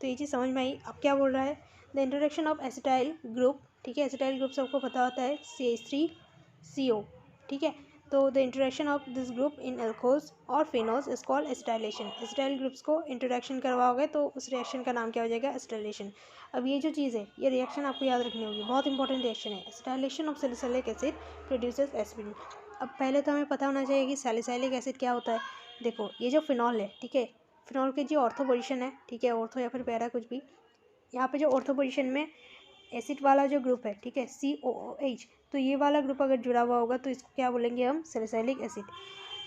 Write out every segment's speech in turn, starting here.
तो ये चीज़ समझ में आई। अब क्या बोल रहा है, the introduction of acetyl group, ठीक है, एसिटाइल ग्रुप सबको पता होता है CH3CO, ठीक है। तो the introduction of this group in alcohols और phenols is called acetylation. Acetyl groups को इंट्रोडक्शन करवाओगे तो उस रिएक्शन का नाम क्या हो जाएगा, एसिटाइलेशन। अब ये जो चीज़ है, ये रिएक्शन आपको याद रखनी होगी, बहुत इंपॉर्टेंट रिएक्शन है। Acetylation of salicylic acid produces aspirin. अब पहले तो हमें पता होना चाहिए कि सैलिसिलिक एसिड क्या होता है। देखो ये जो फिनॉल है, ठीक है, फिनॉल की जो ऑर्थो पोजीशन है, ठीक है, ऑर्थो या फिर पैरा कुछ भी, यहाँ पे जो ऑर्थो पोजीशन में एसिड वाला जो ग्रुप है, ठीक है, COOH, तो ये वाला ग्रुप अगर जुड़ा हुआ होगा तो इसको क्या बोलेंगे हम, सैलिसिलिक एसिड।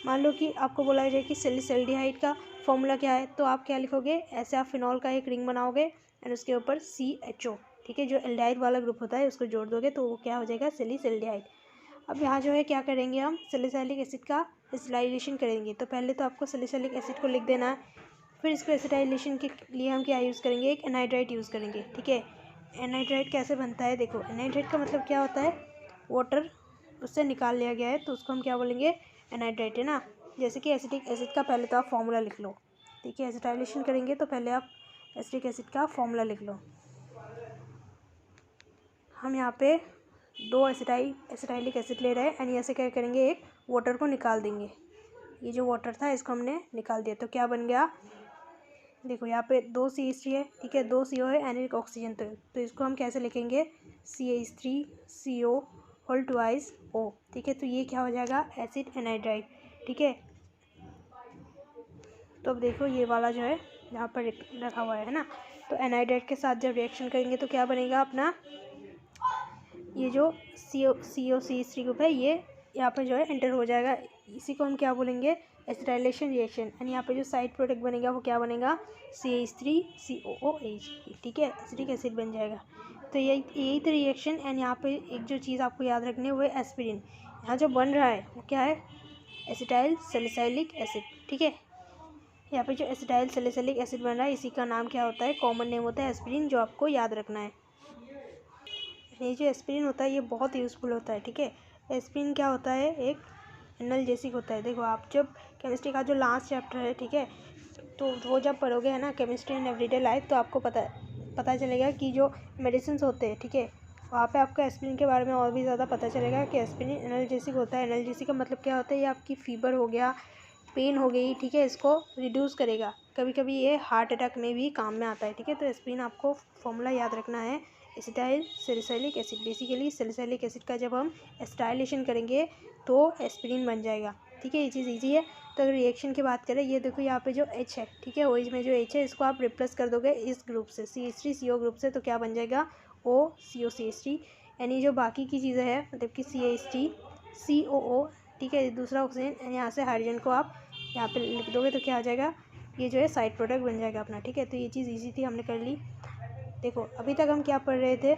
मान लो कि आपको बोला जाए कि सैलिसिल्डिहाइड का फॉर्मूला क्या है, तो आप क्या लिखोगे, ऐसे आप फिनॉल का एक रिंग बनाओगे एंड उसके ऊपर CHO, ठीक है, जो एल्डिहाइड वाला ग्रुप होता है उसको जोड़ दोगे तो वो क्या हो जाएगा, सैलिसिल्डिहाइड। अब यहाँ जो है क्या करेंगे हम, सैलिसिलिक एसिड का एसिटाइलेशन करेंगे। तो पहले तो आपको सैलिसिलिक एसिड को लिख देना है, फिर इसको एसिटाइलेशन के लिए हम क्या यूज़ करेंगे, एक एनहाइड्राइड यूज़ करेंगे, ठीक है। एनहाइड्राइड कैसे बनता है, देखो एनहाइड्राइड का मतलब क्या होता है, वाटर उससे निकाल लिया गया है तो उसको हम क्या बोलेंगे, एनहाइड्राइड, है ना। जैसे कि एसिटिक एसिड का पहले तो आप फॉर्मूला लिख लो, ठीक है, एसिटाइलेशन करेंगे तो पहले आप एसिटिक एसिड का फॉर्मूला लिख लो। हम यहाँ पे 2 एसिटाइलिक एसिड ले रहे हैं एंड ऐसे क्या करेंगे, एक वाटर को निकाल देंगे। ये जो वाटर था इसको हमने निकाल दिया तो क्या बन गया, देखो यहाँ पे 2 CH3 है, ठीक है, 2 CO है एंड एक ऑक्सीजन। तो इसको हम कैसे लिखेंगे, CH3CO होल ट्वाइस O, ठीक है। तो ये क्या हो जाएगा, एसिड एनहाइड्राइड, ठीक है। तो अब देखो ये वाला जो है यहाँ पर रखा हुआ है ना, तो एनहाइड्राइड के साथ जब रिएक्शन करेंगे तो क्या बनेगा अपना, ये जो COCH3 ग्रुप है ये यहाँ पे जो है एंटर हो जाएगा। इसी को हम क्या बोलेंगे, एसिटाइलेशन रिएक्शन। एंड यहाँ पे जो साइड प्रोडक्ट बनेगा वो क्या बनेगा, CH3COOH, ठीक है, एसिटिक एसिड बन जाएगा। तो यही तो रिएक्शन। एंड यहाँ पे एक जो चीज़ आपको याद रखनी है वो है एस्पिरिन। यहाँ जो बन रहा है वो क्या है, एसिटाइल सैलिसिलिक एसिड, ठीक है। यहाँ पे जो एसिटाइल सैलिसिलिक एसिड बन रहा है इसी का नाम क्या होता है, कॉमन नेम होता है एस्पिरिन, जो आपको याद रखना है। ये जो एस्पिरिन होता है ये बहुत यूज़फुल होता है, ठीक है। एस्पिरिन क्या होता है, एक एनाल्जेसिक होता है। देखो आप जब केमिस्ट्री का जो लास्ट चैप्टर है, ठीक है, तो वो जब पढ़ोगे है ना, केमिस्ट्री इन एवरीडे लाइफ, तो आपको पता चलेगा कि जो मेडिसिन होते हैं, ठीक है, वहाँ पे आपको एस्पिरिन के बारे में और भी ज़्यादा पता चलेगा कि एस्पिरिन एनाल्जेसिक होता है। एनाल्जेसिक का मतलब क्या होता है, ये आपकी फीवर हो गया, पेन हो गई, ठीक है, इसको रिड्यूस करेगा। कभी कभी ये हार्ट अटैक में भी काम में आता है, ठीक है। तो एस्पिरिन आपको फॉर्मूला याद रखना है, acetyl salicylic acid. Basically salicylic acid का जब हम एसिटाइलेशन करेंगे तो एस्पिरिन बन जाएगा, ठीक है, ये चीज़ ईजी है। तो अगर रिएक्शन की बात करें, ये देखो यहाँ पे जो H है, ठीक है, OH में जो H है इसको आप रिप्लेस कर दोगे इस ग्रुप से, CH3CO ग्रुप से, तो क्या बन जाएगा, OCOCH3। यानी जो बाकी की चीज़ें हैं, मतलब कि CH3COO, ठीक है, दूसरा ऑक्सीजन, एंड यहाँ से हाइड्रोजन को आप यहाँ पे लिख दोगे तो क्या हो जाएगा, ये जो है साइड प्रोडक्ट बन जाएगा अपना, ठीक है। तो ये चीज़ ईजी थी, हमने कर ली। देखो अभी तक हम क्या पढ़ रहे थे,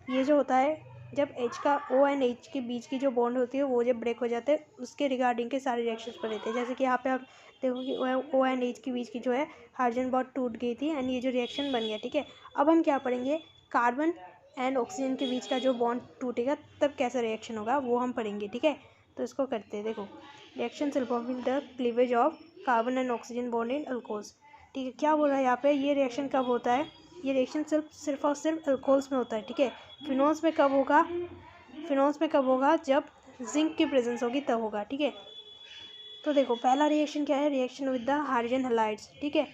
ये जो होता है जब H का O एंड H के बीच की जो बॉन्ड होती है वो जब ब्रेक हो जाते हैं उसके रिगार्डिंग के सारे रिएक्शंस पढ़ रहे थे। जैसे कि यहाँ पे आप देखो कि O एंड H के बीच की जो है हाइड्रोजन बॉन्ड टूट गई थी एंड ये जो रिएक्शन बन गया, ठीक है। अब हम क्या पढ़ेंगे, कार्बन एंड ऑक्सीजन के बीच का जो बॉन्ड टूटेगा तब कैसा रिएक्शन होगा वो हम पढ़ेंगे, ठीक है। तो इसको करते हैं, देखो reaction involving the cleavage of carbon and oxygen bond in alcohols, ठीक है। क्या बोल रहा है यहाँ पे, ये रिएक्शन कब होता है, ये रिएक्शन सिर्फ और सिर्फ अल्कोहल्स में होता है, ठीक है। फिनोल्स में कब होगा, फिनोल्स में कब होगा, जब जिंक की प्रेजेंस होगी तब होगा, ठीक है। तो देखो पहला रिएक्शन क्या है, reaction with the hydrogen halides, ठीक है।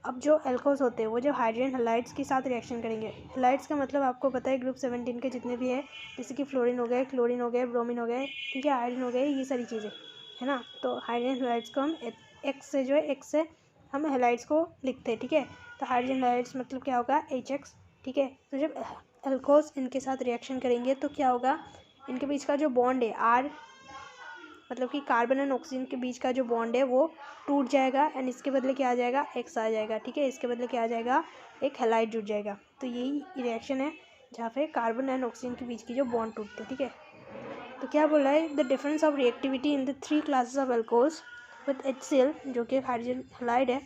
अब जो अल्कोहल्स होते हैं वो जब हाइड्रोजन हैलाइड्स के साथ रिएक्शन करेंगे, हैलाइड्स का मतलब आपको पता है ग्रुप 17 के जितने भी है, जैसे कि फ्लोरीन हो गए, क्लोरीन हो गए, ब्रोमीन हो गए, ठीक है, आयरन हो गए, ये सारी चीज़ें है ना। तो हाइड्रोजन हैलाइड्स को हम एक्स से जो है एक्स से हम हैलाइड्स को लिखते हैं, ठीक है। तो हाइड्रोजन हैलाइड्स मतलब क्या होगा, HX, ठीक है। तो जब अल्कोहल्स इनके साथ रिएक्शन करेंगे तो क्या होगा, इनके बीच का जो बॉन्ड है R, मतलब कि कार्बन एंड ऑक्सीजन के बीच का जो बॉन्ड है वो टूट जाएगा एंड इसके बदले क्या आ जाएगा, X आ जाएगा, ठीक है। इसके बदले क्या आ जाएगा, एक हैलाइड जुड़ जाएगा। तो यही रिएक्शन है जहाँ पे कार्बन एंड ऑक्सीजन के बीच की जो बॉन्ड टूटते हैं, ठीक है। तो क्या बोला है, the difference of reactivity in the 3 classes of alcohols with HCl, जो कि हाइड्रोजन हैलाइड है,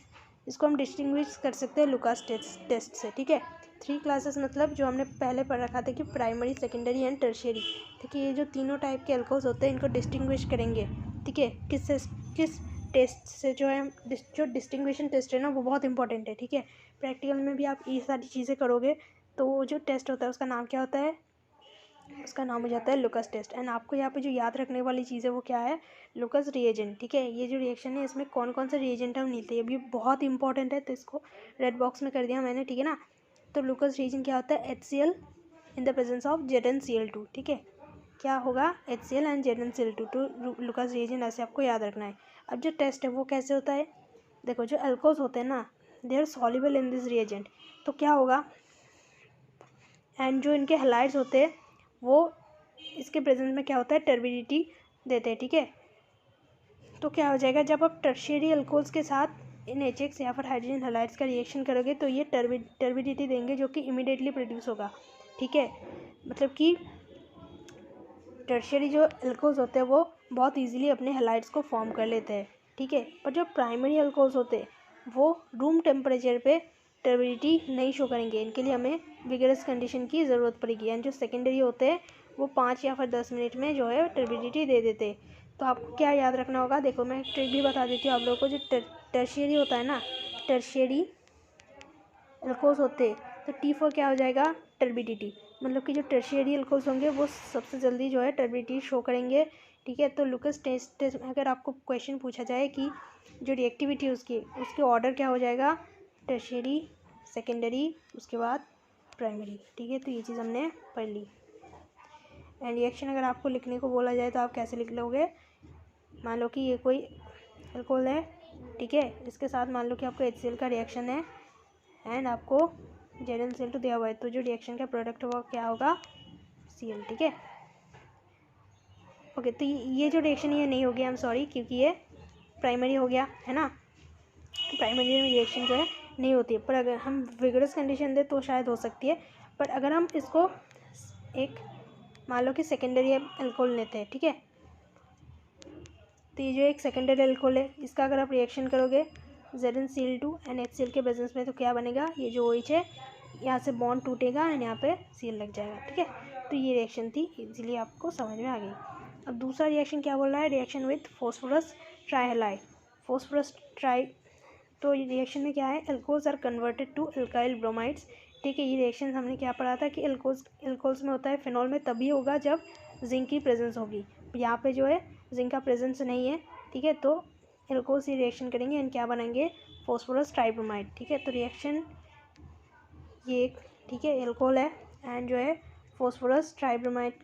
इसको हम डिस्टिंग्विश कर सकते हैं लुकास टेस्ट से, ठीक है। 3 क्लासेस मतलब जो हमने पहले पढ़ रखा था कि प्राइमरी, सेकेंडरी एंड टर्शियरी, ठीक है। ये जो तीनों टाइप के अल्कोहल्स होते हैं इनको डिस्टिंग्विश करेंगे, ठीक है, किस टेस्ट से जो है जो डिस्टिंग्विशन टेस्ट है ना वो बहुत इंपॉर्टेंट है, ठीक है। प्रैक्टिकल में भी आप ये सारी चीज़ें करोगे तो वो जो टेस्ट होता है उसका नाम क्या होता है, उसका नाम हो जाता है लुकस टेस्ट। एंड आपको यहाँ पे जो याद रखने वाली चीज़ है वो क्या है, लुकस रिएजेंट, ठीक है। ये जो रिएक्शन है इसमें कौन कौन से रिएजेंट हम लेते हैं ये भी बहुत इंपॉर्टेंट है, तो इसको रेड बॉक्स में कर दिया मैंने, ठीक है ना। तो लुकस रिएजेंट क्या होता है, HCl in the presence of ZnCl2, ठीक है। क्या होगा, HCl एंड ZnCl2, तो लुकस रिएजेंट ऐसे आपको याद रखना है। अब जो टेस्ट है वो कैसे होता है, देखो जो अल्कोहल्स होते हैं ना they are soluble in this reagent, तो क्या होगा, एंड जो इनके हैलाइड्स होते हैं वो इसके प्रेजेंस में क्या होता है, टर्बिडिटी देते हैं, ठीक है। तो क्या हो जाएगा, जब आप टर्शियरी अल्कोहल्स के साथ NHX या फिर हाइड्रोजन हैलाइड्स का रिएक्शन करोगे तो ये टर्बिडिटी देंगे जो कि इमीडिएटली प्रोड्यूस होगा, ठीक है। मतलब कि टर्शियरी जो अल्कोहल्स होते हैं वो बहुत इजीली अपने हैलाइड्स को फॉर्म कर लेते हैं, ठीक है। पर जो प्राइमरी अल्कोहल्स होते हैं वो रूम टेम्परेचर पे टर्बिडिटी नहीं शो करेंगे, इनके लिए हमें विगरस कंडीशन की ज़रूरत पड़ेगी। एंड जो सेकेंडरी होते हैं वो 5 या फिर 10 मिनट में जो है टर्बिडिटी दे देते हैं। तो आपको क्या याद रखना होगा, देखो मैं एक ट्रिक भी बता देती हूँ आप लोगों को। जो टर्शियरी होता है ना, टर्शियरी अल्कोहल्स होते हैं तो T4 क्या हो जाएगा, टर्बिडिटी, मतलब कि जो टर्शियरी अल्कोहल्स होंगे वो सबसे जल्दी जो है टर्बिडिटी शो करेंगे, ठीक है। तो लुकस टेस्ट अगर आपको क्वेश्चन पूछा जाए कि जो रिएक्टिविटी उसकी ऑर्डर क्या हो जाएगा, टर्शियरी, सेकेंडरी, उसके बाद प्राइमरी, ठीक है। तो ये चीज़ हमने पढ़ ली। एंड रिएक्शन अगर आपको लिखने को बोला जाए तो आप कैसे लिख लोगे, मान लो कि ये कोई अल्कोहल है, ठीक है, इसके साथ मान लो कि आपको HCl का रिएक्शन है एंड आपको ZnCl2 दिया हुआ है, तो जो रिएक्शन का प्रोडक्ट होगा क्या होगा, Cl, ठीक है। ओके, तो ये जो रिएक्शन ये नहीं हो गया, आई एम सॉरी, क्योंकि ये प्राइमरी हो गया है ना। प्राइमरी में रिएक्शन जो है नहीं होती है, पर अगर हम विगरस कंडीशन दें तो शायद हो सकती है। पर अगर हम इसको एक मान लो कि सेकेंडरी अल्कोहल लेते हैं, ठीक है, तो ये जो एक सेकेंडरी अल्कोहल है इसका अगर आप रिएक्शन करोगे ZnCl2 एंड HCl के प्रेजेंस में तो क्या बनेगा, ये जो OH है यहाँ से बॉन्ड टूटेगा एंड यहाँ पे Cl लग जाएगा, ठीक है। तो ये रिएक्शन थी, इजीली आपको समझ में आ गई। अब दूसरा रिएक्शन क्या बोल रहा है, reaction with phosphorus trihalide, phosphorus tri, तो ये रिएक्शन में क्या है, alcohols are converted to alkyl bromides, ठीक है। ये रिएक्शन हमने क्या पढ़ा था कि अल्कोहल्स में होता है, फिनॉल में तभी होगा जब जिंक की प्रेजेंस होगी, यहाँ पे जो है जिंक का प्रेजेंस नहीं है, ठीक है। तो अल्कोहल से रिएक्शन करेंगे एंड क्या बनाएंगे, फॉस्फोरस ट्राइब्रोमाइड, ठीक है। तो रिएक्शन ये एक, ठीक है, अल्कोहल है एंड जो है फॉस्फोरस ट्राइब्रोमाइड,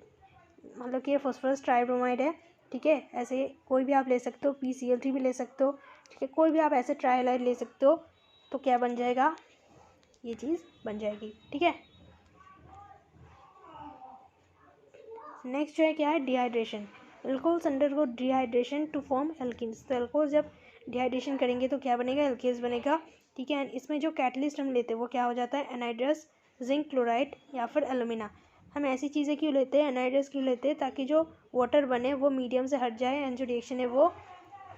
मतलब कि ये फॉस्फोरस ट्राइब्रोमाइड है, ठीक है। ऐसे कोई भी आप ले सकते हो, PCl3 भी ले सकते हो, ठीक है, कोई भी आप ऐसे ट्राइहैलाइड ले सकते हो, तो क्या बन जाएगा, ये चीज़ बन जाएगी, ठीक है। नेक्स्ट जो है क्या है, dehydration, alcohols undergo dehydration to form alkenes, तो अल्कोहल जब डिहाइड्रेशन करेंगे तो क्या बनेगा, एल्कीन्स बनेगा, ठीक है। एंड इसमें जो कैटलिस्ट हम लेते हैं वो क्या हो जाता है, एनहाइड्रस जिंक क्लोराइड या फिर एलुमिना। हम ऐसी चीज़ें क्यों लेते हैं, एनहाइड्रस क्यों लेते हैं, ताकि जो वाटर बने वो मीडियम से हट जाए एंड जो रिएक्शन है वो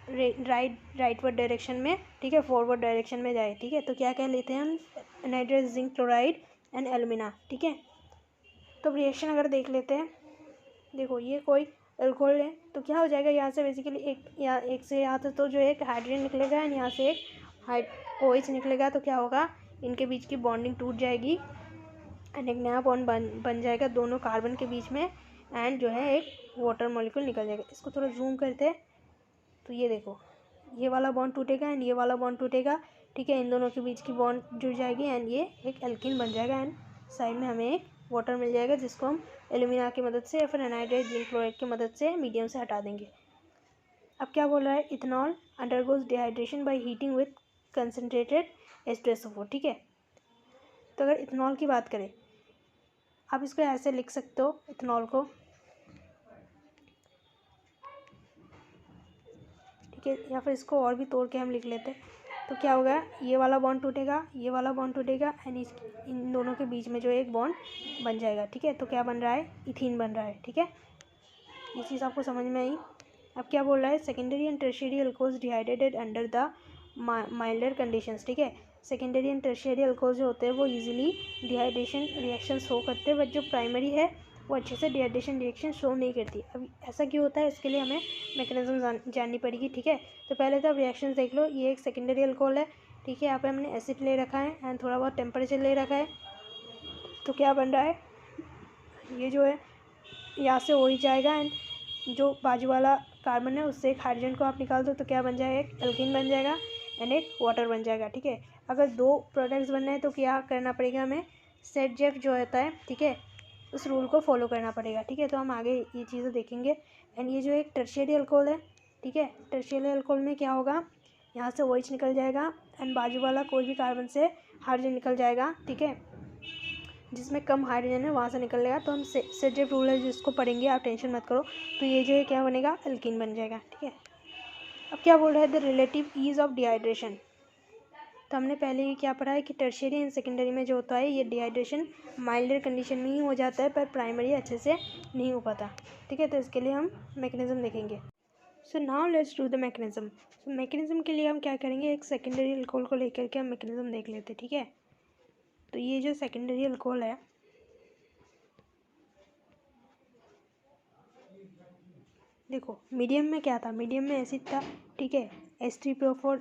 राइटवर्ड डायरेक्शन में, ठीक है, फॉरवर्ड डायरेक्शन में जाए, ठीक है। तो क्या क्या लेते हैं हम, anhydrous zinc chloride and alumina, ठीक है। तो रिएक्शन अगर देख लेते हैं, देखो ये कोई अल्कोहल है तो क्या हो जाएगा, यहाँ से बेसिकली एक से यहाँ से तो जो एक हाइड्रोजन निकलेगा एंड यहाँ से एक OH निकलेगा, तो क्या होगा, इनके बीच की बॉन्डिंग टूट जाएगी एंड एक नया बॉन्ड बन जाएगा दोनों कार्बन के बीच में एंड जो है एक वाटर मॉलिक्यूल निकल जाएगा। इसको थोड़ा जूम करते हैं तो ये देखो, ये वाला बॉन्ड टूटेगा एंड ये वाला बॉन्ड टूटेगा, ठीक है, इन दोनों के बीच की बॉन्ड जुड़ जाएगी एंड ये एक एल्कीन बन जाएगा एंड साइड में हमें एक वाटर मिल जाएगा जिसको हम एल्यूमिना की मदद से या फिर एनहाइड्रेट जिंक क्लोराइड की मदद से मीडियम से हटा देंगे। अब क्या बोल रहा है, ethanol undergoes dehydration by heating with concentrated H2SO4, ठीक है। तो अगर इथेनॉल की बात करें, आप इसको ऐसे लिख सकते हो इथेनॉल को, ठीक है, या फिर इसको और भी तोड़ के हम लिख लेते हैं, तो क्या होगा, ये वाला बॉन्ड टूटेगा, ये वाला बॉन्ड टूटेगा एंड इन दोनों के बीच में जो एक बॉन्ड बन जाएगा, ठीक है। तो क्या बन रहा है, इथीन बन रहा है, ठीक है। ये चीज़ आपको समझ में आई। अब क्या बोल रहा है, secondary and tertiary alcohols dehydrated under the milder conditions, ठीक है। सेकेंडरी एंड टर्शियरी अल्कोहल्स जो होते हैं वो इजीली डिहाइड्रेशन रिएक्शन शो करते हैं, बट जो प्राइमरी है वो अच्छे से डिहाइड्रेशन रिएक्शन शो नहीं करती। अब ऐसा क्यों होता है, इसके लिए हमें मैकेनिज्म जाननी पड़ेगी, ठीक है। तो पहले तो आप रिएक्शन देख लो। ये एक सेकेंडरी अल्कोहल है, ठीक है। यहाँ पे हमने एसिड ले रखा है एंड थोड़ा बहुत टेम्परेचर ले रखा है। तो क्या बन रहा है, ये जो है यहाँ से हो ही जाएगा एंड जो बाजू वाला कार्बन है उससे एक हाइड्रोजन को आप निकाल दो तो क्या बन जाएगा, एक एल्कीन बन जाएगा एंड एक वाटर बन जाएगा, ठीक है। अगर दो प्रोडक्ट्स बनने हैं तो क्या करना पड़ेगा हमें, सेट-जेफ जो होता है, ठीक है, उस रूल को फॉलो करना पड़ेगा, ठीक है। तो हम आगे ये चीज़ें देखेंगे। एंड ये जो एक टर्शियरी अल्कोहल है, ठीक है, टर्शियरी अल्कोहल में क्या होगा, यहाँ से OH निकल जाएगा एंड बाजू वाला कोई भी कार्बन से हाइड्रोजन निकल जाएगा, ठीक है। जिसमें कम हाइड्रोजन है वहाँ से निकलेगा। तो हम सेट-जेफ रूल है जिसको पढ़ेंगे, आप टेंशन मत करो। तो ये जो है क्या बनेगा, एल्कीन बन जाएगा, ठीक है। अब क्या बोल रहा है, the relative ease of dehydration. तो हमने पहले ही क्या पढ़ा है कि टर्शियरी एंड सेकेंडरी में जो होता है ये डिहाइड्रेशन माइल्डर कंडीशन में ही हो जाता है, पर प्राइमरी अच्छे से नहीं हो पाता, ठीक है। तो इसके लिए हम मैकेनिज्म देखेंगे। So now let's do the mechanism. So mechanism के लिए हम क्या करेंगे, एक सेकेंडरी अल्कोहल को लेकर के हम मैकेनिज्म देख लेते हैं, ठीक है। तो ये जो सेकेंडरी अल्कोहल है, देखो मीडियम में क्या था, मीडियम में एसिड था, ठीक है, H3PO4,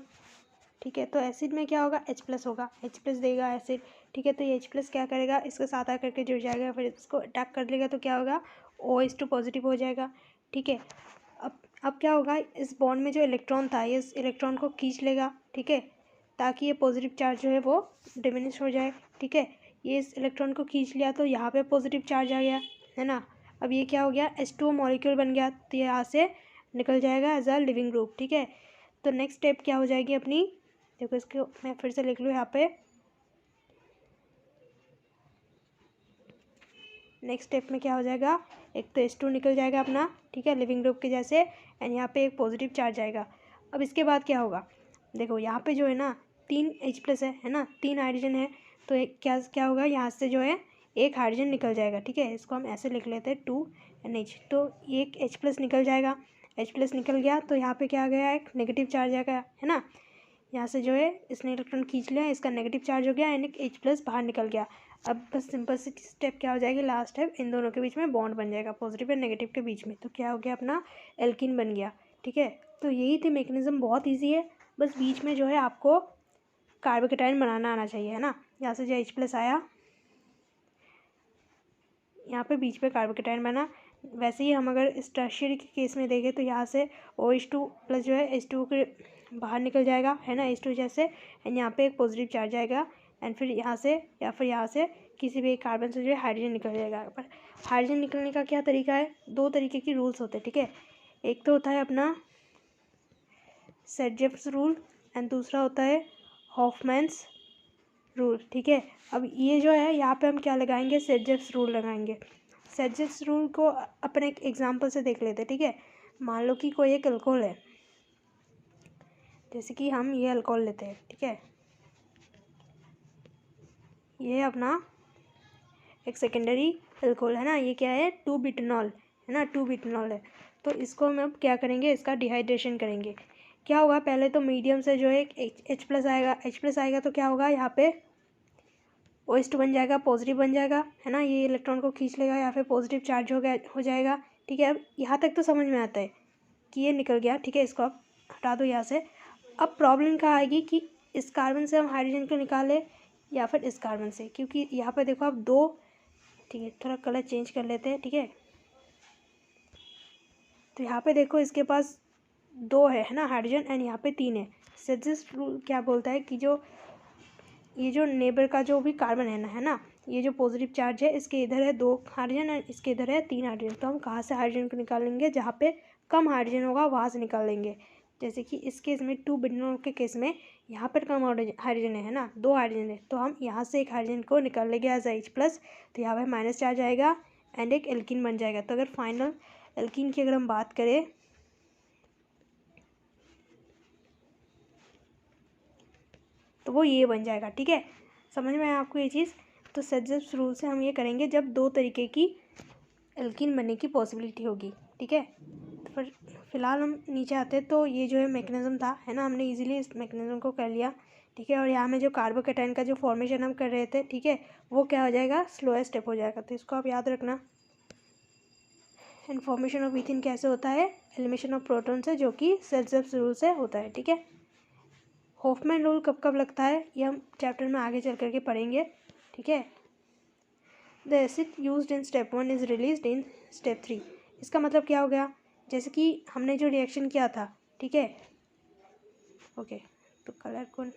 ठीक है। तो एसिड में क्या होगा, H+ होगा, H+ देगा एसिड, ठीक है। तो ये H+ क्या करेगा, इसके साथ आकर के जुड़ जाएगा, फिर इसको अटैक कर लेगा तो क्या होगा, OH2 पॉजिटिव हो जाएगा, ठीक है। अब क्या होगा, इस बॉन्ड में जो इलेक्ट्रॉन था ये इस इलेक्ट्रॉन को खींच लेगा, ठीक है, ताकि ये पॉजिटिव चार्ज जो है वो डिमिनिश हो जाए, ठीक है। ये इस इलेक्ट्रॉन को खींच लिया तो यहाँ पे पॉजिटिव चार्ज आ गया, है ना। अब ये क्या हो गया, H2O मॉलिक्यूल बन गया, तो यहाँ से निकल जाएगा एज अ लिविंग ग्रुप, ठीक है। तो नेक्स्ट स्टेप क्या हो जाएगी अपनी, देखो इसको मैं फिर से लिख लूँ यहाँ पे। नेक्स्ट स्टेप में क्या हो जाएगा, एक तो H2 निकल जाएगा अपना, ठीक है, लिविंग ग्रुप के जैसे, एंड यहाँ पे एक पॉजिटिव चार्ज आएगा। अब इसके बाद क्या होगा, देखो यहाँ पे जो है ना 3 H+ है ना, 3 हाइड्रोजन है। तो एक क्या होगा, यहाँ से जो है एक हाइड्रोजन निकल जाएगा, ठीक है। इसको हम ऐसे लिख लेते हैं 2NH। तो एक H+ निकल जाएगा, H+ निकल गया तो यहाँ पे क्या आ गया, एक नेगेटिव चार्ज आ गया, है ना। यहाँ से जो है इसने इलेक्ट्रॉन खींच लिया, इसका नेगेटिव चार्ज हो गया एंड एक H+ बाहर निकल गया। अब बस सिंपल सी स्टेप क्या हो जाएगी, लास्ट स्टेप, इन दोनों के बीच में बॉन्ड बन जाएगा, पॉजिटिव और नेगेटिव के बीच में। तो क्या हो गया, अपना एल्कीन बन गया, ठीक है। तो यही थी मैकेनिज्म, बहुत ईजी है, बस बीच में जो है आपको कार्बोकेटाइन बनाना आना चाहिए, है ना। यहाँ से जो H+ आया, यहाँ पे बीच पे कार्बोकेटाइन बना। वैसे ही हम अगर इस टर्शियरी के केस में देखें तो यहाँ से OH2+ जो है H2 के बाहर निकल जाएगा, है ना, H2 जैसे, एंड यहाँ पे एक पॉजिटिव चार्ज आएगा एंड फिर यहाँ से या फिर यहाँ से किसी भी एक कार्बन से जो है हाइड्रोजन निकल जाएगा। पर हाइड्रोजन निकलने का क्या तरीका है, दो तरीके की रूल्स होते हैं, ठीक है। एक तो होता है अपना सेट-जेफ रूल एंड दूसरा होता है हॉफमैन्स रूल, ठीक है। अब ये जो है यहाँ पे हम क्या लगाएंगे, सेट-जेफ रूल लगाएंगे। सेट-जेफ रूल को अपने एक एग्जांपल से देख लेते हैं, ठीक है। मान लो कि कोई एक अल्कोहल है, जैसे कि हम ये अल्कोहल लेते हैं, ठीक है। ये अपना एक सेकेंडरी अल्कोहल है ना, ये क्या है, 2-बुटानॉल है ना, 2-बुटानॉल है। तो इसको हम अब क्या करेंगे, इसका डिहाइड्रेशन करेंगे। क्या होगा, पहले तो मीडियम से जो है H+ आएगा, H+ आएगा तो क्या होगा, यहाँ पे OH2 बन जाएगा, पॉजिटिव बन जाएगा, है ना, ये इलेक्ट्रॉन को खींच लेगा, या फिर पॉजिटिव चार्ज हो जाएगा, ठीक है। अब यहाँ तक तो समझ में आता है कि ये निकल गया, ठीक है। इसको आप हटा दो यहाँ से। अब प्रॉब्लम कहाँ आएगी कि इस कार्बन से हम हाइड्रोजन को निकालें या फिर इस कार्बन से, क्योंकि यहाँ पे देखो आप दो, ठीक है, थोड़ा कलर चेंज कर लेते हैं, ठीक है। तो यहाँ पे देखो इसके पास 2 है ना हाइड्रोजन, एंड यहाँ पे 3 है। सेट-जेफ रूल क्या बोलता है कि ये जो नेबर का जो भी कार्बन है ना, ये जो पॉजिटिव चार्ज है इसके इधर है 2 हाइड्रोजन एंड इसके इधर है 3 हाइड्रोजन। तो हम कहाँ से हाइड्रोजन को निकालेंगे, जहाँ पे कम हाइड्रोजन होगा वहाँ से निकाल लेंगे। जैसे कि इस केस में 2-बुटानॉल के केस में यहाँ पर कम हाइड्रोजन है ना, 2 हाइड्रोजन है, तो हम यहाँ से एक हाइड्रोजन को निकाल लेंगे एज H+। तो यहाँ पर माइनस चार्ज आएगा एंड एक एल्कीन बन जाएगा। तो अगर फाइनल एल्कीन की अगर हम बात करें तो वो ये बन जाएगा, ठीक है। समझ में आया आपको ये चीज़। तो सेट-जेफ रूल से हम ये करेंगे जब 2 तरीके की एल्कीन बनने की पॉसिबिलिटी होगी, ठीक है। तो फिर फिलहाल हम नीचे आते हैं। तो ये जो है मैकेनिज्म था, है ना, हमने इजीली इस मैकेनिज्म को कर लिया, ठीक है। और यहाँ में जो कार्बोकेटाइन का जो फॉर्मेशन हम कर रहे थे, ठीक है, वो क्या हो जाएगा, स्लोएस्ट स्टेप हो जाएगा। तो इसको आप याद रखना। एंड फॉर्मेशन ऑफ ईथीन कैसे होता है, एलिमिनेशन ऑफ प्रोटॉन से, जो कि सेल्सियस रूल से होता है, ठीक है। हॉफमैन रूल कब कब लगता है ये हम चैप्टर में आगे चल करके पढ़ेंगे, ठीक है। The acid used in step 1 is released in step 3। इसका मतलब क्या हो गया, जैसे कि हमने जो रिएक्शन किया था, ठीक है, ओके, तो कलर कौन,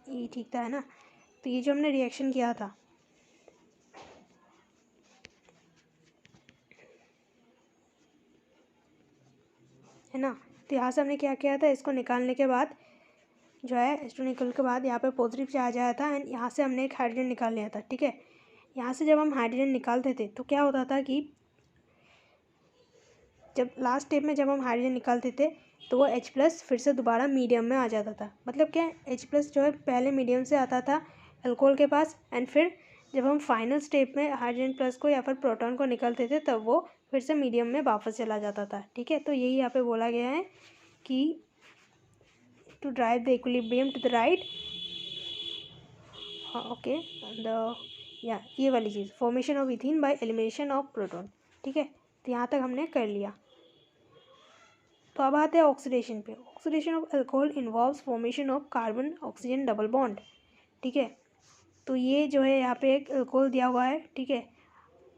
ये ठीक था, है ना। तो ये जो हमने रिएक्शन किया था, है ना, तो यहाँ से हमने क्या किया था, इसको निकालने के बाद जो है H2 निकल के बाद यहाँ पे पॉजिटिव चार्ज आया था एंड यहाँ से हमने एक हाइड्रोजन निकाल लिया था, ठीक है। यहाँ से जब हम हाइड्रोजन निकालते थे तो क्या होता था कि जब लास्ट स्टेप में जब हम हाइड्रोजन निकालते थे तो वो H+ फिर से दोबारा मीडियम में आ जाता था। मतलब क्या, H+ जो है पहले मीडियम से आता था अल्कोहल के पास एंड फिर जब हम फाइनल स्टेप में हाइड्रोजन प्लस को या फिर प्रोटॉन को निकालते थे तब वो फिर से मीडियम में वापस चला जाता था, ठीक है। तो यही यहाँ पे बोला गया है कि to drive the equilibrium to the right, okay, the या ये वाली चीज़, formation of ethene by elimination of proton, ठीक है। तो यहाँ तक हमने कर लिया। तो अब आते हैं ऑक्सीडेशन पे। Oxidation of alcohol involves formation of carbon oxygen double bond, ठीक है। तो ये जो है यहाँ पे एक अल्कोहल दिया हुआ है, ठीक है।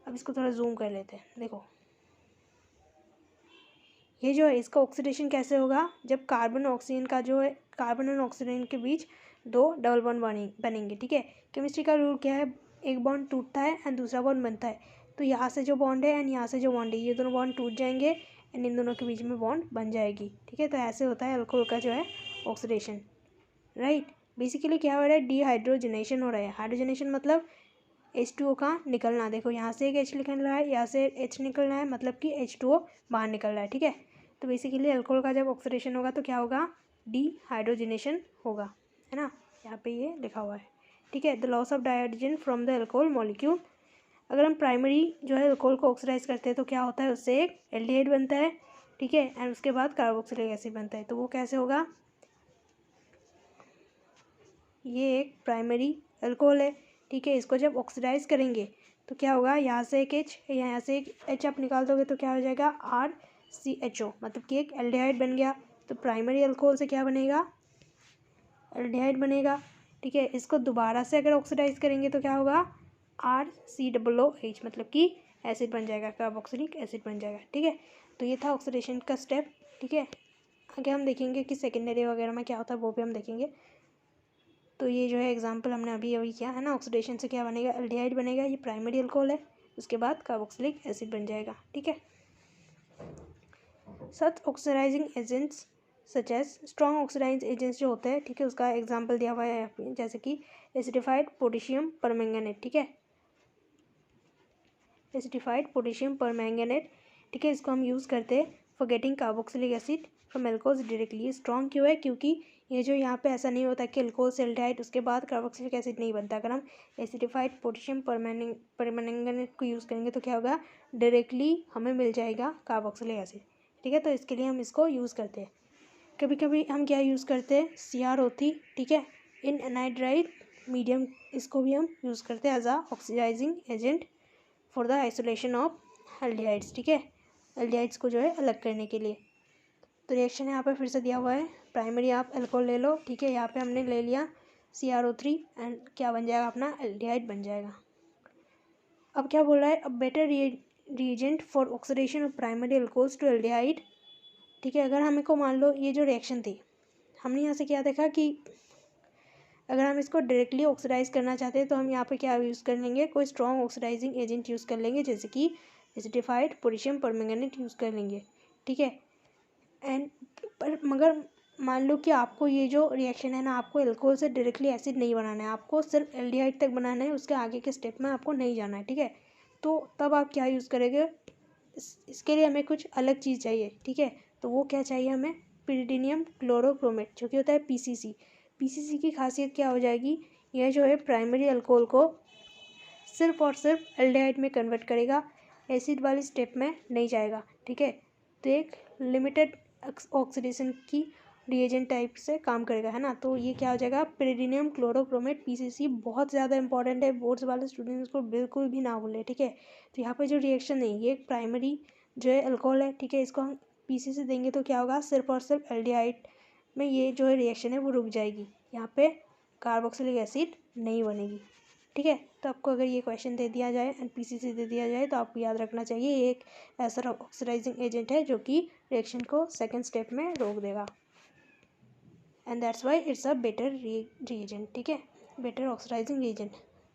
अब इसको थोड़ा जूम कर लेते हैं, देखो ये जो है इसका ऑक्सीडेशन कैसे होगा, जब कार्बन ऑक्सीजन का जो है, कार्बन और ऑक्सीजन के बीच दो डबल बॉन्ड बनेंगे, ठीक है। केमिस्ट्री का रूल क्या है, एक बॉन्ड टूटता है एंड दूसरा बॉन्ड बनता है। तो यहाँ से जो बॉन्ड है एंड यहाँ से जो बॉन्ड है, ये दोनों बॉन्ड टूट जाएंगे एंड इन दोनों के बीच में बॉन्ड बन जाएगी, ठीक है। तो ऐसे होता है अल्कोहल का जो है ऑक्सीडेशन, राइट। बेसिकली क्या हो रहा है, डिहाइड्रोजनेशन हो रहा है। हाइड्रोजनेशन मतलब H2O का निकलना, देखो यहाँ से एक H निकल रहा है, यहाँ से H निकल रहा है, मतलब कि H2O बाहर निकल रहा है, ठीक है। तो बेसिकली अल्कोहल का जब ऑक्सीडेशन होगा तो क्या होगा, डिहाइड्रोजनेशन होगा, है ना, यहाँ पे ये लिखा हुआ है, ठीक है। The loss of hydrogen from the alcohol molecule. अगर हम प्राइमरी जो है अल्कोहल को ऑक्सीडाइज करते हैं तो क्या होता है, उससे एक एल्डिहाइड बनता है, ठीक है, एंड उसके बाद कार्बोक्सिलिक एसिड बनता है। तो वो कैसे होगा, ये एक प्राइमरी अल्कोहल है, ठीक है। इसको जब ऑक्सीडाइज करेंगे तो क्या होगा, यहाँ से एक H, यहाँ से एक H आप निकाल दोगे तो क्या हो जाएगा, RCHO, मतलब कि एक एल्डिहाइड बन गया। तो प्राइमरी अल्कोहल से क्या बनेगा, एल्डिहाइड बनेगा, ठीक है। इसको दोबारा से अगर ऑक्सीडाइज करेंगे तो क्या होगा, RCOOH, मतलब कि एसिड बन जाएगा, कार्बोक्सिलिक एसिड बन जाएगा, ठीक है। तो ये था ऑक्सीडेशन का स्टेप, ठीक है। आगे हम देखेंगे कि सेकेंडरी वगैरह में क्या होता है, वो भी हम देखेंगे। तो ये जो है एग्जांपल हमने अभी किया है ना, ऑक्सीडेशन से क्या बनेगा, एल्डिहाइड बनेगा, ये प्राइमरी अल्कोहल है, उसके बाद कार्बोक्सिलिक एसिड बन जाएगा, ठीक है। Such oxidising agents such as, strong oxidising agents जो होते हैं, ठीक है, उसका एग्जांपल दिया हुआ है यहाँ पे, जैसे कि एसिडिफाइड पोटेशियम परमैंगनेट, ठीक है, एसिडिफाइड पोटेशियम परमैंगनेट, ठीक है। इसको हम यूज़ करते हैं for getting carboxylic acid from alcohols directly. Strong क्यों है, क्योंकि ये जो यहाँ पे ऐसा नहीं होता कि अल्कोहल से एल्डिहाइड उसके बाद कार्बोक्सिलिक एसिड नहीं बनता। अगर हम एसिडिफाइड पोटेशियम परमैंगनेट को यूज़ करेंगे तो क्या होगा, डायरेक्टली हमें मिल जाएगा कार्बोक्सिलिक एसिड, ठीक है। तो इसके लिए हम इसको यूज़ करते हैं। कभी कभी हम क्या यूज़ करते हैं, CrO3, ठीक है, इन एनाइड्राइड मीडियम, इसको भी हम यूज़ करते हैं as a oxidizing agent for the isolation of aldehydes, ठीक है, एल्डिहाइड्स को जो है अलग करने के लिए। तो रिएक्शन यहाँ पे फिर से दिया हुआ है, प्राइमरी आप अल्कोहल ले लो, ठीक है, यहाँ पे हमने ले लिया CrO3 एंड क्या बन जाएगा अपना, एल्डिहाइड बन जाएगा। अब क्या बोल रहा है, अब better reagent for oxidation of primary alcohols to aldehyde, ठीक है। अगर हमें को मान लो ये जो रिएक्शन थी, हमने यहाँ से क्या देखा कि अगर हम इसको डायरेक्टली ऑक्सीडाइज करना चाहते हैं तो हम यहाँ पे क्या यूज़ कर लेंगे, कोई स्ट्रॉन्ग ऑक्सीडाइजिंग एजेंट यूज़ कर लेंगे, जैसे कि एसिडिफाइड पोटेशियम परमैंगनेट यूज़ कर लेंगे, ठीक है। एंड पर मगर मान लो कि आपको ये जो रिएक्शन है ना, आपको अल्कोहल से डायरेक्टली एसिड नहीं बनाना है, आपको सिर्फ एल्डिहाइड तक बनाना है, उसके आगे के स्टेप में आपको नहीं जाना है, ठीक है। तो तब आप क्या यूज़ करेंगे, इसके लिए हमें कुछ अलग चीज़ चाहिए, ठीक है। तो वो क्या चाहिए हमें, pyridinium क्लोरोक्रोमेट, जो कि होता है PCC। PCC की खासियत क्या हो जाएगी, यह जो है प्राइमरी अल्कोहल को सिर्फ और सिर्फ एल्डिहाइड में कन्वर्ट करेगा, एसिड वाली स्टेप में नहीं जाएगा, ठीक है। तो एक लिमिटेड ऑक्सीडेशन की रिएजेंट टाइप से काम करेगा, है ना। तो ये क्या हो जाएगा, पेरिडिनियम क्लोरोक्रोमेट PCC, बहुत ज़्यादा इंपॉर्टेंट है, बोर्ड्स वाले स्टूडेंट्स को बिल्कुल भी ना भूले, ठीक है। तो यहाँ पे जो रिएक्शन है ये प्राइमरी जो है अल्कोहल है, ठीक है, इसको हम PCC देंगे तो क्या होगा, सिर्फ और सिर्फ एल्डिहाइड में ये जो है रिएक्शन है वो रुक जाएगी, यहाँ पे कार्बोक्सिलिक एसिड नहीं बनेगी, ठीक है। तो आपको अगर ये क्वेश्चन दे दिया जाए एंड PCC दे दिया जाए तो आपको याद रखना चाहिए ये एक ऐसा ऑक्सीडाइजिंग एजेंट है जो कि रिएक्शन को सेकेंड स्टेप में रोक देगा, and that's why it's a better reagent, ठीक है, बेटर ऑक्सीडाइजिंग रिएजेंट।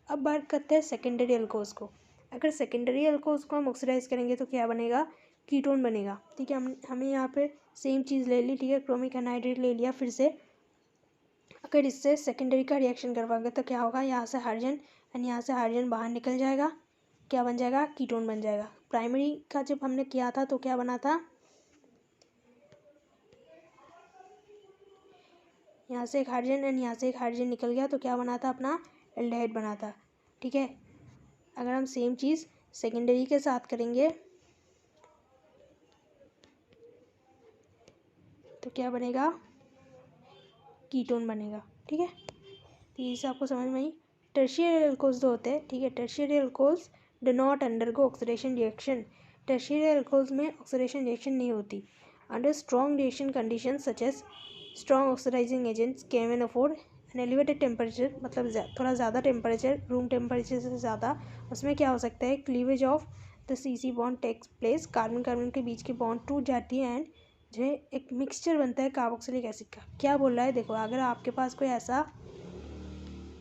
अब बात करते हैं सेकेंडरी अल्कोहल्स को। अगर सेकेंडरी अल्कोहल्स को हम ऑक्सीडाइज करेंगे तो क्या बनेगा, कीटोन बनेगा, ठीक है। हमें यहाँ पे सेम चीज़ ले ली, ठीक है, क्रोमिक एनहाइड्रेट ले लिया फिर से। अगर इससे सेकेंडरी का रिएक्शन करवाओगे तो क्या होगा, यहाँ से हाइड्रोजन एंड यहाँ से हाइड्रोजन बाहर निकल जाएगा, क्या बन जाएगा, कीटोन बन जाएगा। प्राइमरी का जब हमने किया था तो क्या बना था, यहाँ से एक हाइड्रोजन एंड यहाँ से एक हाइड्रोजन निकल गया तो क्या बना था, अपना एल्डिहाइड बना था, ठीक है। अगर हम सेम चीज़ सेकेंडरी के साथ करेंगे तो क्या बनेगा, कीटोन बनेगा, ठीक है। तो ये से आपको समझ में आई। टर्शियरी अल्कोहल्स जो होते हैं, ठीक है, tertiary alcohols do not undergo oxidation reaction. Tertiary alcohols में ऑक्सीडेशन रिएक्शन नहीं होती under strong reaction condition such as strong oxidising agents can afford an elevated temperature, मतलब थोड़ा ज़्यादा टेम्परेचर, रूम टेम्परेचर से ज़्यादा, उसमें क्या हो सकता है, cleavage of the CC bond takes place, carbon carbon के बीच की बॉन्ड टूट जाती है एंड जो है एक मिक्सचर बनता है कार्बोक्सिलिक एसिड का। क्या बोल रहा है, देखो, अगर आपके पास कोई ऐसा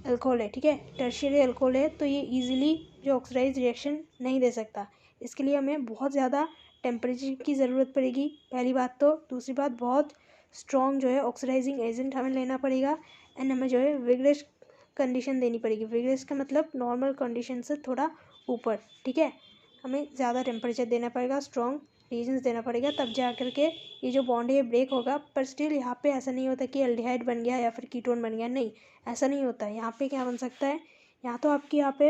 अल्कोहल है, ठीक है, टर्शियरी अल्कोहल है, तो ये इजीली जो ऑक्सीडाइज रिएक्शन नहीं दे सकता, इसके लिए हमें बहुत ज़्यादा टेम्परेचर की ज़रूरत पड़ेगी, पहली बात तो। दूसरी बात, बहुत स्ट्रॉन्ग जो है ऑक्सीडाइजिंग एजेंट हमें लेना पड़ेगा एंड हमें जो है विग्रेस कंडीशन देनी पड़ेगी। विग्रेस का मतलब नॉर्मल कंडीशन से थोड़ा ऊपर, ठीक है, हमें ज़्यादा टेम्परेचर देना पड़ेगा, स्ट्रॉन्ग रीजन्स देना पड़ेगा, तब जा कर के ये जो बॉन्ड है ये ब्रेक होगा। पर स्टिल यहाँ पे ऐसा नहीं होता कि एल्डिहाइड बन गया या फिर कीटोन बन गया, नहीं, ऐसा नहीं होता है। यहाँ पे क्या बन सकता है, यहाँ तो आपकी यहाँ पे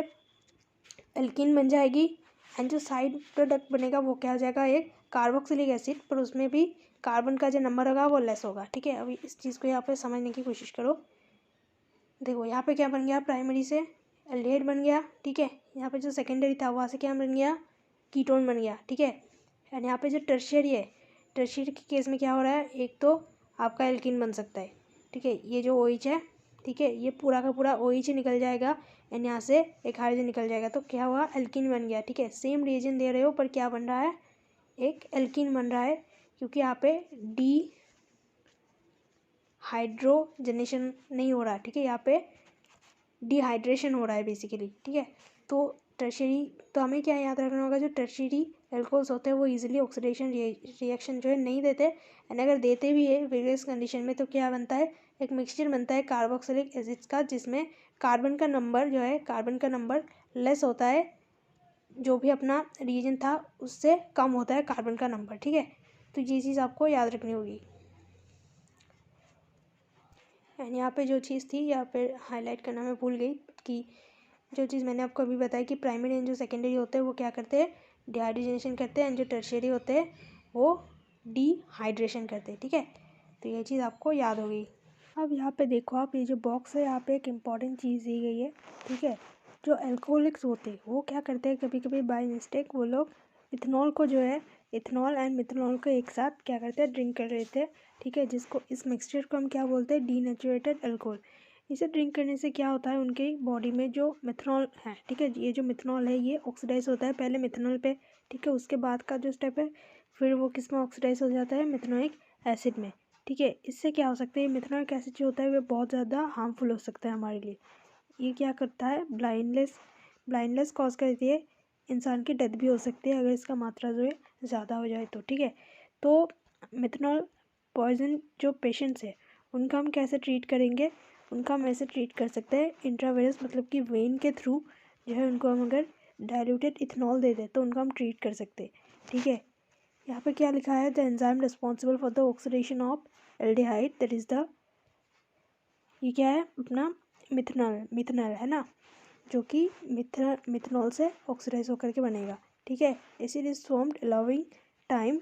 एल्कीन बन जाएगी एंड जो साइड प्रोडक्ट बनेगा वो क्या हो जाएगा, एक कार्बोक्सिलिक एसिड, पर उसमें भी कार्बन का जो नंबर होगा वो लेस होगा, ठीक है। अभी इस चीज़ को यहाँ पे समझने की कोशिश करो। देखो यहाँ पे क्या बन गया, प्राइमरी से एल्डिहाइड बन गया, ठीक है, यहाँ पे जो सेकेंडरी था वहाँ से क्या बन गया, कीटोन बन गया, ठीक है। एंड यहाँ पे जो टर्शियरी है, टर्शियरी के केस में क्या हो रहा है, एक तो आपका एल्कीन बन सकता है, ठीक है, ये जो OH है, ठीक है, ये पूरा का पूरा OH निकल जाएगा एंड यहाँ से एक हाइड्रोजन निकल जाएगा तो क्या हुआ, एल्कीन बन गया, ठीक है। सेम रिएजेंट दे रहे हो पर क्या बन रहा है, एक एल्कीन बन रहा है, क्योंकि यहाँ पे डी हाइड्रोजनेशन नहीं हो रहा, ठीक है, यहाँ पे डिहाइड्रेशन हो रहा है बेसिकली, ठीक है। तो टर्शियरी, तो हमें क्या याद रखना होगा, जो टर्शियरी एल्कोहल्स होते हैं वो इजीली ऑक्सीडेशन रिएक्शन जो है नहीं देते, एंड अगर देते भी है वेरियस कंडीशन में तो क्या बनता है, एक मिक्सचर बनता है कार्बोक्सिलिक एसिड्स का, जिसमें कार्बन का नंबर जो है, कार्बन का नंबर लेस होता है, जो भी अपना रिएजेंट था उससे कम होता है कार्बन का नंबर, ठीक है। तो ये चीज़ आपको याद रखनी होगी। एंड यहाँ पे जो चीज़ थी यहाँ पे हाईलाइट करना मैं भूल गई, कि जो चीज़ मैंने आपको अभी बताई कि प्राइमरी एंड जो सेकेंडरी होते हैं वो क्या करते हैं, डिहाइड्रेशन करते हैं, एंड जो टर्शियरी होते हैं वो डिहाइड्रेशन करते हैं, ठीक है। तो ये चीज़ आपको याद हो गई। अब यहाँ पे देखो आप, ये जो बॉक्स है यहाँ पे एक इम्पॉर्टेंट चीज़ दी गई है, ठीक है। जो अल्कोहलिक्स होते हैं वो क्या करते हैं, कभी कभी बाय मिस्टेक वो लोग इथेनॉल को जो है, इथेनॉल एंड मिथेनॉल को एक साथ क्या करते हैं, ड्रिंक कर लेते हैं, ठीक है, जिसको इस मिक्सचर को हम क्या बोलते हैं, डीनेचुरेटेड अल्कोहल। इसे ड्रिंक करने से क्या होता है, उनके बॉडी में जो मिथेनॉल है, ठीक है, ये जो मिथेनॉल है ये ऑक्सीडाइज होता है पहले मिथेनॉल पे, ठीक है, उसके बाद का जो स्टेप है फिर वो किस में ऑक्सीडाइज हो जाता है, मिथेनोइक एसिड में, ठीक है। इससे क्या हो सकता है, मिथेनोइक एसिड जो होता है वो बहुत ज़्यादा हार्मफुल हो सकता है हमारे लिए। ये क्या करता है, ब्लाइंडनेस कॉज करती है, इंसान की डेथ भी हो सकती है अगर इसका मात्रा जो है ज़्यादा हो जाए तो, ठीक है। तो मिथेनॉल पॉइजन जो पेशेंट्स है उनका हम कैसे ट्रीट करेंगे, उनका हम ऐसे ट्रीट कर सकते हैं इंट्रावेनस, मतलब कि वेन के थ्रू जो है उनको हम अगर डाइल्यूटेड इथेनॉल दे दें तो उनको हम ट्रीट कर सकते हैं, ठीक है। यहाँ पे क्या लिखा है, the enzyme responsible for the oxidation of aldehyde, that is the, ये क्या है अपना मिथेनॉल है ना, जो कि मिथेनॉल से ऑक्सीडाइज होकर के बनेगा, ठीक है। Acid is formed allowing time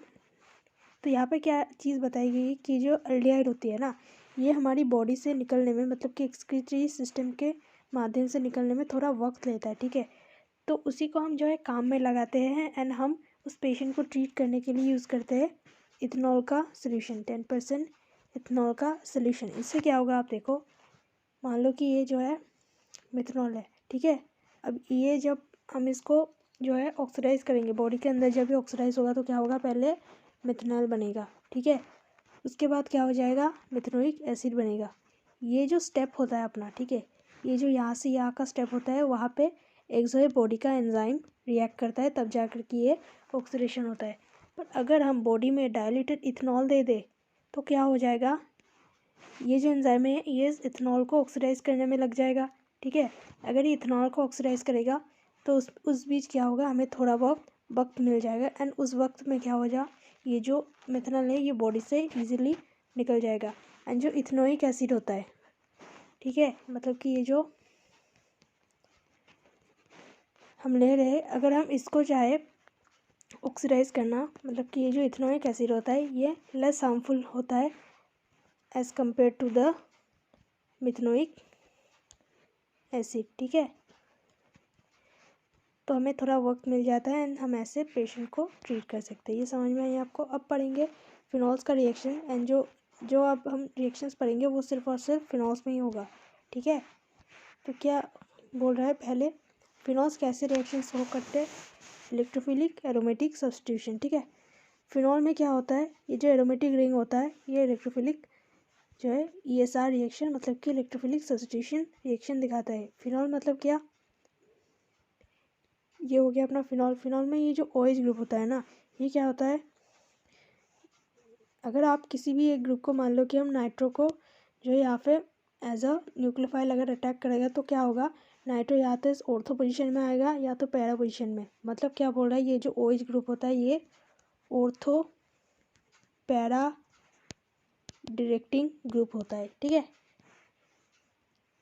तो यहाँ पे क्या चीज़ बताई गई है कि जो एल्डिहाइड होती है ना, ये हमारी बॉडी से निकलने में, मतलब कि एक्सक्रीटरी सिस्टम के माध्यम से निकलने में थोड़ा वक्त लेता है, ठीक है। तो उसी को हम जो है काम में लगाते हैं एंड हम उस पेशेंट को ट्रीट करने के लिए यूज़ करते हैं इथेनॉल का सोल्यूशन, 10% इथेनॉल का सोल्यूशन। इससे क्या होगा आप देखो, मान लो कि ये जो है मिथेनॉल है, ठीक है। अब ये जब हम इसको जो है ऑक्सीडाइज करेंगे बॉडी के अंदर, जब ये ऑक्सीडाइज होगा तो क्या होगा, पहले मिथेनॉल बनेगा, ठीक है। उसके बाद क्या हो जाएगा, मिथेनोइक एसिड बनेगा। ये जो स्टेप होता है अपना, ठीक है, ये जो यहाँ से यहाँ का स्टेप होता है, वहाँ पे एक जो है बॉडी का एंजाइम रिएक्ट करता है, तब जाकर के ये ऑक्सीडेशन होता है। पर अगर हम बॉडी में डाइल्यूटेड इथेनॉल दे दे तो क्या हो जाएगा, ये जो एंजाइम है ये इथेनॉल को ऑक्सीडाइज करने में लग जाएगा, ठीक है। अगर ये इथेनॉल को ऑक्सीडाइज करेगा तो उस बीच क्या होगा, हमें थोड़ा बहुत वक्त मिल जाएगा एंड उस वक्त में क्या हो जाए, ये जो मिथेनॉल है ये बॉडी से इजीली निकल जाएगा। एंड जो इथेनोइक एसिड होता है, ठीक है, मतलब कि ये जो हम ले रहे हैं, अगर हम इसको चाहे ऑक्सीडाइज करना, मतलब कि ये जो इथेनोइक एसिड होता है ये लेस हार्मफुल होता है as compared to the methanoic acid, ठीक है। तो हमें थोड़ा वक्त मिल जाता है एंड हम ऐसे पेशेंट को ट्रीट कर सकते हैं। ये समझ में आई आपको। अब पढ़ेंगे फिनॉल्स का रिएक्शन एंड जो अब हम रिएक्शंस पढ़ेंगे वो सिर्फ और सिर्फ फिनॉल्स में ही होगा, ठीक है। तो क्या बोल रहा है, पहले फिनॉल्स कैसे रिएक्शंस हो करते हैं, इलेक्ट्रोफिलिक एरोमेटिक सब्स्टिट्यूशन, ठीक है। फिनॉल में क्या होता है, ये जो एरोमेटिक रिंग होता है ये इलेक्ट्रोफिलिक जो है ESR रिएक्शन, मतलब कि इलेक्ट्रोफिलिक सब्स्टिट्यूशन रिएक्शन दिखाता है। फिनॉल मतलब क्या, ये हो गया अपना फिनॉल। फिनॉल में ये जो OH ग्रुप होता है ना, ये क्या होता है, अगर आप किसी भी एक ग्रुप को, मान लो कि हम नाइट्रो को जो है यहाँ पे एज अ न्यूक्लियोफाइल अगर अटैक करेगा तो क्या होगा, नाइट्रो या तो इस ऑर्थो पोजीशन में आएगा या तो पैरा पोजीशन में। मतलब क्या बोल रहा है, ये जो OH ग्रुप होता है ये ऑर्थो पैरा डायरेक्टिंग ग्रुप होता है, ठीक है।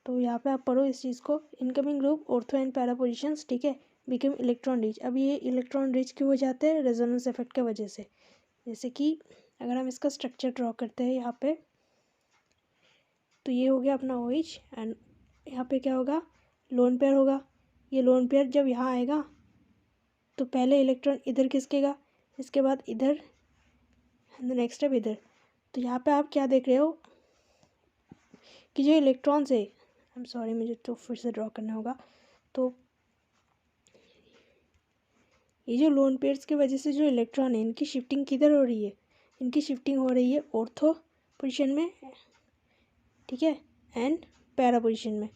तो यहाँ पे आप पढ़ो इस चीज़ को, incoming group ortho and para positions, ठीक है, बिकम इलेक्ट्रॉन रिच। अब ये इलेक्ट्रॉन रिच क्यों हो जाते हैं, रेजोनेंस इफेक्ट की वजह से। जैसे कि अगर हम इसका स्ट्रक्चर ड्रॉ करते हैं यहाँ पे, तो ये हो गया अपना OH एंड यहाँ पे क्या होगा, लोन पेयर होगा। ये लोन पेयर जब यहाँ आएगा तो पहले इलेक्ट्रॉन इधर खिसकेगा, इसके बाद इधर, नेक्स्ट स्टेप इधर। तो यहाँ पे आप क्या देख रहे हो कि जो इलेक्ट्रॉन्स है, आई एम सॉरी मुझे तो फिर से ड्रॉ करना होगा। तो ये जो लोन पेयर्स की वजह से जो इलेक्ट्रॉन है इनकी शिफ्टिंग किधर हो रही है, इनकी शिफ्टिंग हो रही है ऑर्थो पोजीशन में, ठीक है, एंड पैरा पोजीशन में,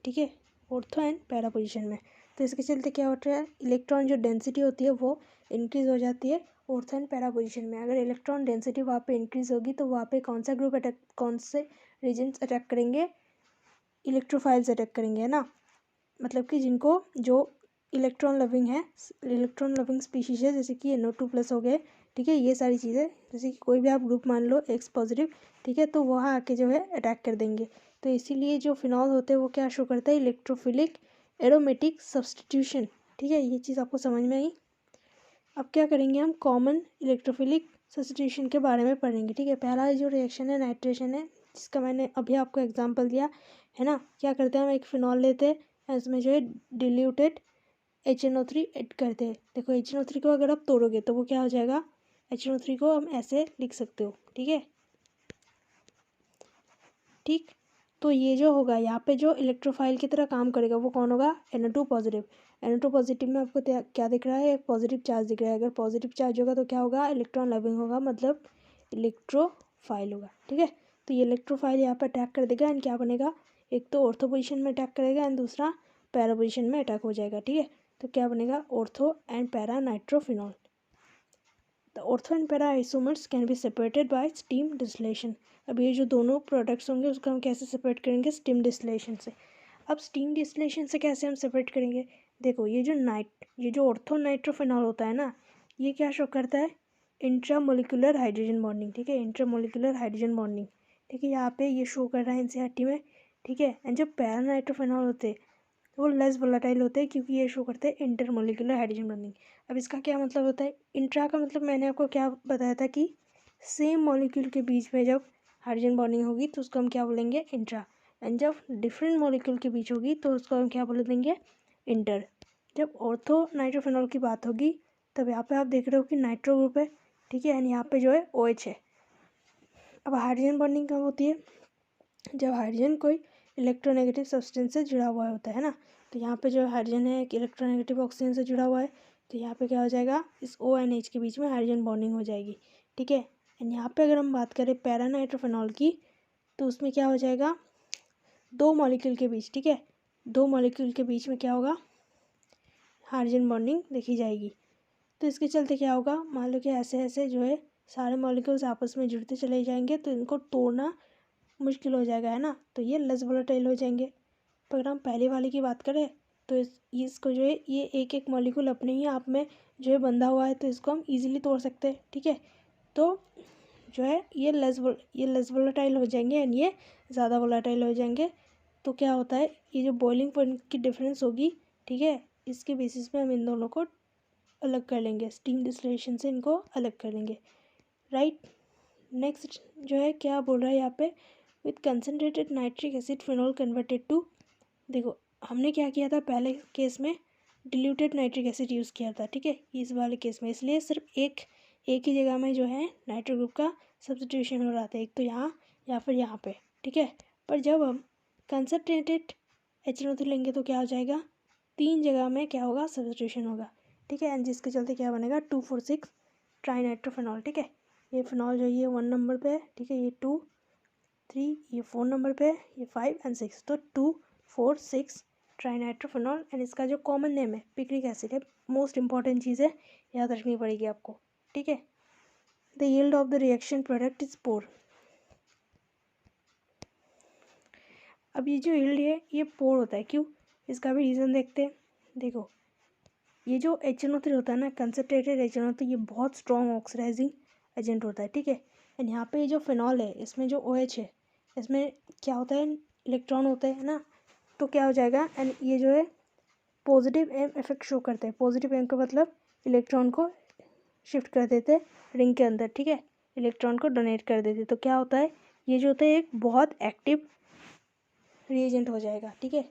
ठीक है, ऑर्थो एंड पैरा पोजीशन में। तो इसके चलते क्या होता है, इलेक्ट्रॉन जो डेंसिटी होती है वो इंक्रीज़ हो जाती है ऑर्थो एंड पैरा पोजीशन में। अगर इलेक्ट्रॉन डेंसिटी वहाँ पे इंक्रीज़ होगी तो वहाँ पे कौन सा ग्रुप अटैक, कौन से रीजन्स अटैक करेंगे, इलेक्ट्रोफाइल्स अटैक करेंगे, है ना। मतलब कि जिनको जो इलेक्ट्रॉन लविंग है, इलेक्ट्रॉन लविंग स्पीशीज है, जैसे कि NO2+ हो गए, ठीक है, ये सारी चीज़ें, जैसे कि कोई भी आप ग्रुप मान लो X पॉजिटिव, ठीक है, तो वहाँ आके जो है अटैक कर देंगे। तो इसीलिए जो फिनॉल होते हैं वो क्या शो करता है, इलेक्ट्रोफिलिक एरोमेटिक सब्स्टिट्यूशन, ठीक है। ये चीज़ आपको समझ में आई। अब क्या करेंगे, हम कॉमन इलेक्ट्रोफिलिक सब्स्टिट्यूशन के बारे में पढ़ेंगे, ठीक है। पहला जो रिएक्शन है नाइट्रेशन है, जिसका मैंने अभी आपको एग्जाम्पल दिया है ना। क्या करते हैं, हम एक फिनॉल लेते हैं, इसमें जो है डिल्यूटेड HNO3 ऐड करते हैं। देखो HNO3 को अगर आप तोड़ोगे तो वो क्या हो जाएगा, HNO3 को हम ऐसे लिख सकते हो, ठीक है, ठीक। तो ये जो होगा यहाँ पे जो इलेक्ट्रोफाइल की तरह काम करेगा वो कौन होगा, NO2 पॉजिटिव। NO2 पॉजिटिव में आपको क्या दिख रहा है, एक पॉजिटिव चार्ज दिख रहा है। अगर पॉजिटिव चार्ज होगा तो क्या होगा, इलेक्ट्रॉन लविंग होगा, मतलब इलेक्ट्रोफाइल होगा, ठीक है। तो ये इलेक्ट्रोफाइल यहाँ पर अटैक कर देगा एंड क्या बनेगा, एक तो ऑर्थो पोजिशन में अटैक करेगा एंड दूसरा पैरा पोजिशन में अटैक हो जाएगा, ठीक है। तो क्या बनेगा, ortho and para nitrophenol. The ortho and para isomers can be separated by steam distillation. अब ये जो दोनों प्रोडक्ट्स होंगे उसको हम कैसे सेपरेट करेंगे, स्टीम डिस्टिलेशन से। अब स्टीम डिस्टिलेशन से कैसे हम सेपरेट करेंगे, देखो ये जो ऑर्थो नाइट्रोफिनॉल होता है ना, ये क्या शो करता है, इंट्रामोलिकुलर हाइड्रोजन बॉन्डिंग, ठीक है, इंट्रामोलिकुलर हाइड्रोजन बॉन्डिंग, ठीक है, यहाँ पे ये शो कर रहा है NCERT में, ठीक है। एंड जो पैरा नाइट्रोफिनॉल होते हैं तो वो लेस वोलेटाइल होते हैं क्योंकि ये शो करते हैं इंटरमोलिकुलर हाइड्रोजन बॉन्डिंग। अब इसका क्या मतलब होता है, इंट्रा का मतलब मैंने आपको क्या बताया था कि सेम मॉलिक्यूल के बीच में जब हाइड्रोजन बॉन्डिंग होगी तो उसको हम क्या बोलेंगे, इंट्रा। एंड जब डिफरेंट मॉलिक्यूल के बीच होगी तो उसको हम क्या बोल देंगे, इंटर। जब ऑर्थो नाइट्रोफेनॉल की बात होगी तब यहाँ पे आप देख रहे हो कि नाइट्रो ग्रुप है, ठीक है, एंड यहाँ पे जो है OH है। अब हाइड्रोजन बॉन्डिंग कब होती है, जब हाइड्रोजन कोई इलेक्ट्रोनेगेटिव सब्सटेंस से जुड़ा हुआ होता है ना। तो यहाँ पे जो हाइड्रोजन है एक इलेक्ट्रोनेगेटिव ऑक्सीजन से जुड़ा हुआ है, तो यहाँ पे क्या हो जाएगा, इस ONH के बीच में हाइड्रोजन बॉन्डिंग हो जाएगी, ठीक है। एंड यहाँ पे अगर हम बात करें पैरानाइट्रोफेनॉल की, तो उसमें क्या हो जाएगा, दो मॉलिक्यूल के बीच, ठीक है, दो मॉलिक्यूल के बीच में क्या होगा, हाइड्रोजन बॉन्डिंग देखी जाएगी। तो इसके चलते क्या होगा, मान लो कि ऐसे ऐसे जो है सारे मॉलिक्यूल्स आपस में जुड़ते चले जाएंगे तो इनको तोड़ना मुश्किल हो जाएगा, है ना, तो ये लेस वोलेटाइल हो जाएंगे। पर अगर हम पहले वाले की बात करें तो इसको जो है ये एक एक मॉलिक्यूल अपने ही आप में जो है बंधा हुआ है, तो इसको हम इजीली तोड़ सकते हैं, ठीक है। तो जो है ये लेस वोलेटाइल हो जाएंगे एंड ये ज़्यादा वोलेटाइल हो जाएंगे। तो क्या होता है, ये जो बॉइलिंग पॉइंट की डिफरेंस होगी, ठीक है, इसके बेसिस पे हम इन दोनों को अलग कर लेंगे, स्टीम डिस्टिलेशन से इनको अलग कर लेंगे, राइट। नेक्स्ट जो है क्या बोल रहा है यहाँ पे, with concentrated nitric acid phenol converted to, देखो हमने क्या किया था पहले केस में, डिल्यूटेड नाइट्रिक एसिड यूज़ किया था, ठीक है, इस वाले केस में इसलिए सिर्फ एक ही जगह में जो है नाइट्रो ग्रुप का सब्स्टिट्यूशन हो रहा था, एक तो यहाँ या फिर यहाँ पे, ठीक है। पर जब हम कंसनट्रेटेड HNO3 लेंगे तो क्या हो जाएगा, तीन जगह में क्या होगा, सब्स्टिट्यूशन होगा, ठीक है। एंड जिसके चलते क्या बनेगा, 2,4,6 ट्राइनाइट्रोफेनॉल, ठीक है। ये फिनॉल जो ये 1 नंबर पे है, ठीक है, ये 2, 3, ये 4 नंबर पे है, ये 5 एंड 6, तो 2, 4, 6 ट्राइनाइट्रोफेनॉल। एंड इसका जो कॉमन नेम है पिक्रिक एसिड है, मोस्ट इंपॉर्टेंट चीज़ है, याद रखनी पड़ेगी आपको, ठीक है। The yield of the reaction product is poor. अब ये जो यील्ड है ये पोर होता है, क्यों, इसका भी रीज़न देखते हैं। देखो ये जो HNO3 होता है ना, कंसनट्रेटेड HNO3, ये बहुत स्ट्रॉन्ग ऑक्सीडाइजिंग एजेंट होता है, ठीक है। एंड यहाँ पे जो फिनॉल है इसमें जो OH है इसमें क्या होता है, इलेक्ट्रॉन होते हैं ना, तो क्या हो जाएगा, एंड ये जो है पॉजिटिव एम इफेक्ट शो करते हैं। पॉजिटिव एम का मतलब इलेक्ट्रॉन को शिफ्ट कर देते रिंग के अंदर, ठीक है, इलेक्ट्रॉन को डोनेट कर देते, तो क्या होता है, ये जो होता है एक बहुत एक्टिव रिएजेंट हो जाएगा, ठीक है।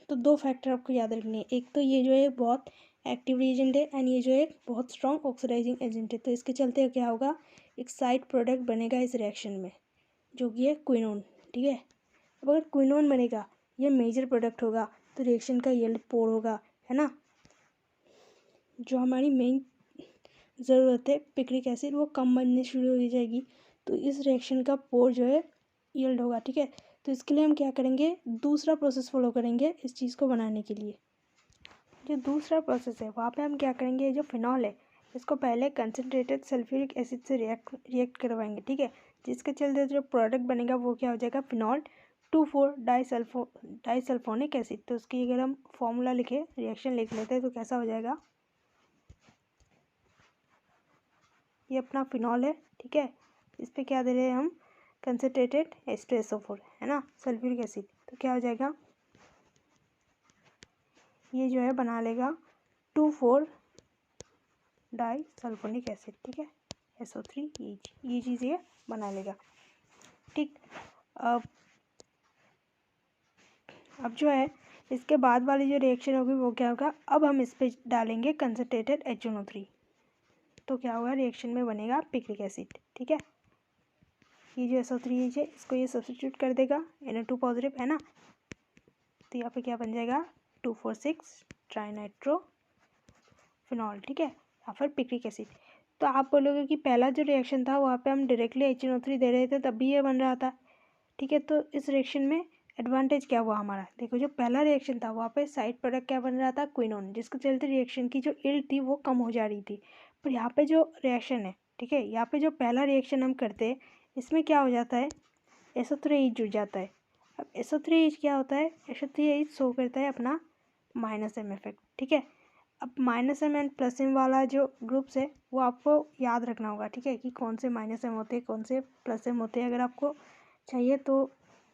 तो दो फैक्टर आपको याद रखने हैं, एक तो ये जो है बहुत एक्टिव रिएजेंट है एंड ये जो है बहुत स्ट्रॉन्ग ऑक्सीडाइजिंग एजेंट है। तो इसके चलते क्या होगा, एक साइड प्रोडक्ट बनेगा इस रिएक्शन में जो कि है क्विनोन, ठीक है। अब अगर क्विनोन बनेगा, ये मेजर प्रोडक्ट होगा, तो रिएक्शन का यील्ड पोर होगा, है ना। जो हमारी मेन ज़रूरत है पिक्रिक एसिड वो कम बनने शुरू हो जाएगी, तो इस रिएक्शन का पोर जो है यील्ड होगा, ठीक है। तो इसके लिए हम क्या करेंगे, दूसरा प्रोसेस फॉलो करेंगे इस चीज़ को बनाने के लिए। जो दूसरा प्रोसेस है वहाँ पे हम क्या करेंगे, जो फिनॉल है इसको पहले कंसनट्रेटेड सल्फ्यूरिक एसिड से रिएक्ट करवाएंगे, ठीक है। जिसके चलते जो प्रोडक्ट बनेगा वो क्या हो जाएगा, फिनॉल 2,4 डाइसल्फोनिक एसिड। तो उसकी अगर हम फॉर्मूला लिखे, रिएक्शन लिख लेते हैं तो कैसा हो जाएगा, ये अपना फिनॉल है, ठीक है, इस पर क्या दे रहे हैं हम, कंसनट्रेटेड H2SO4, है ना, सल्फ्यूरिक एसिड। तो क्या हो जाएगा, ये जो है बना लेगा 2,4 डाइसल्फोनिक एसिड, ठीक है, SO3 ये चीज़ ये बना लेगा, ठीक। अब जो है इसके बाद वाली जो रिएक्शन होगी वो क्या होगा, अब हम इस पर डालेंगे कंसनट्रेटेड HNO3, तो क्या होगा, रिएक्शन में बनेगा पिक्रिक एसिड, ठीक है। ये जो SO3 है इसको ये सब्स्टिट्यूट कर देगा, Na2 पॉजिटिव, है ना, तो यहाँ पे क्या बन जाएगा, 2,4,6 ट्राइनाइट्रोफिनॉल, ठीक है, या फिर पिक्रिक एसिड। तो आप बोलोगे कि पहला जो रिएक्शन था वहाँ पे हम डायरेक्टली HNO3 दे रहे थे तब भी ये बन रहा था, ठीक है। तो इस रिएक्शन में एडवांटेज क्या हुआ हमारा, देखो जो पहला रिएक्शन था वहाँ पे साइड प्रोडक्ट क्या बन रहा था, क्विनोन, जिसके चलते रिएक्शन की जो यील्ड थी वो कम हो जा रही थी। पर यहाँ पे जो रिएक्शन है, ठीक है, यहाँ पे जो पहला रिएक्शन हम करते हैं इसमें क्या हो जाता है, SO3 जुड़ जाता है। अब SO3 क्या होता है, SO3 शो करता है अपना -M इफेक्ट, ठीक है। अब -M एंड +M वाला जो ग्रुप्स है वो आपको याद रखना होगा, ठीक है, कि कौन से -M होते हैं कौन से +M होते हैं। अगर आपको चाहिए तो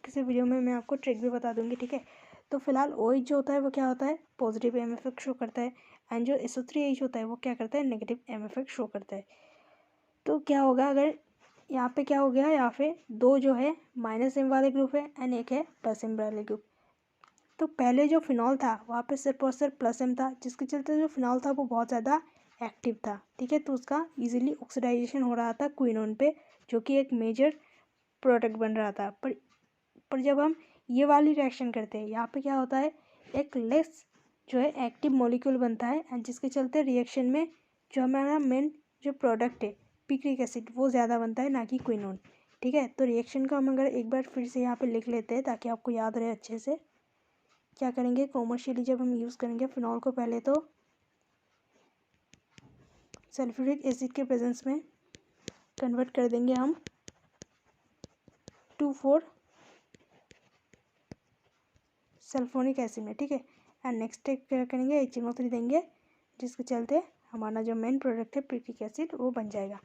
किसी वीडियो में मैं आपको ट्रिक भी बता दूंगी, ठीक है। तो फिलहाल OH जो होता है वो क्या होता है, पॉजिटिव एम इफेक्ट शो करता है, एंड जो SO3H होता है वो क्या करता है, नेगेटिव एम इफेक्ट शो करता है। तो क्या होगा, अगर यहाँ पे क्या हो गया, यहाँ पे दो जो है -M वाले ग्रुप है एंड एक है +M वाले ग्रुप। तो पहले जो फिनॉल था वहाँ पे सिर्फ और सिर्फ +M था, जिसके चलते जो फिनॉल था वो बहुत ज़्यादा एक्टिव था, ठीक है। तो उसका इजीली ऑक्सीडाइजेशन हो रहा था क्विनोन पे, जो कि एक मेजर प्रोडक्ट बन रहा था। पर जब हम ये वाली रिएक्शन करते हैं, यहाँ पे क्या होता है, एक लेस जो है एक्टिव मॉलिक्यूल बनता है, एंड जिसके चलते रिएक्शन में जो हमारा मेन जो प्रोडक्ट है पिक्रिक एसिड वो ज़्यादा बनता है, ना कि क्विनोन, ठीक है। तो रिएक्शन को हम अगर एक बार फिर से यहाँ पे लिख लेते हैं ताकि आपको याद रहे अच्छे से। क्या करेंगे, कॉमर्शियली जब हम यूज़ करेंगे फिनॉल को, पहले तो सल्फ्यूरिक एसिड के प्रेजेंस में कन्वर्ट कर देंगे हम 2,4 सल्फोनिक एसिड में, ठीक है। एंड नेक्स्ट स्टेप क्या करेंगे, HNO3 देंगे, जिसके चलते हमारा जो मेन प्रोडक्ट है पिक्रिक एसिड वो बन जाएगा,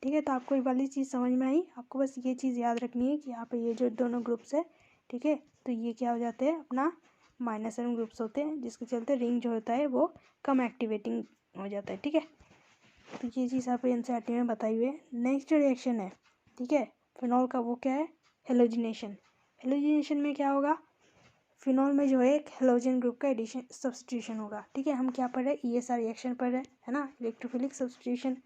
ठीक है। तो आपको ये वाली चीज़ समझ में आई। आपको बस ये चीज़ याद रखनी है कि यहाँ पे ये जो दोनों ग्रुप्स है, ठीक है, तो ये क्या हो जाते हैं, अपना -M ग्रुप्स होते हैं, जिसके चलते रिंग जो होता है वो कम एक्टिवेटिंग हो जाता है, ठीक है। तो ये चीज़ आप NCERT में बताई हुई है। नेक्स्ट जो रिएक्शन है, ठीक है, फिनॉल का, वो क्या है, हेलोजिनेशन। हेलोजिनेशन में क्या होगा, फिनॉल में जो है एक हेलोजन ग्रुप का एडिशन सब्स्टिट्यूशन होगा, ठीक है। हम क्या पढ़ रहे हैं, ESR रिएक्शन पढ़ रहे हैं, है ना, इलेक्ट्रोफिलिक सब्स्टिट्यूशन।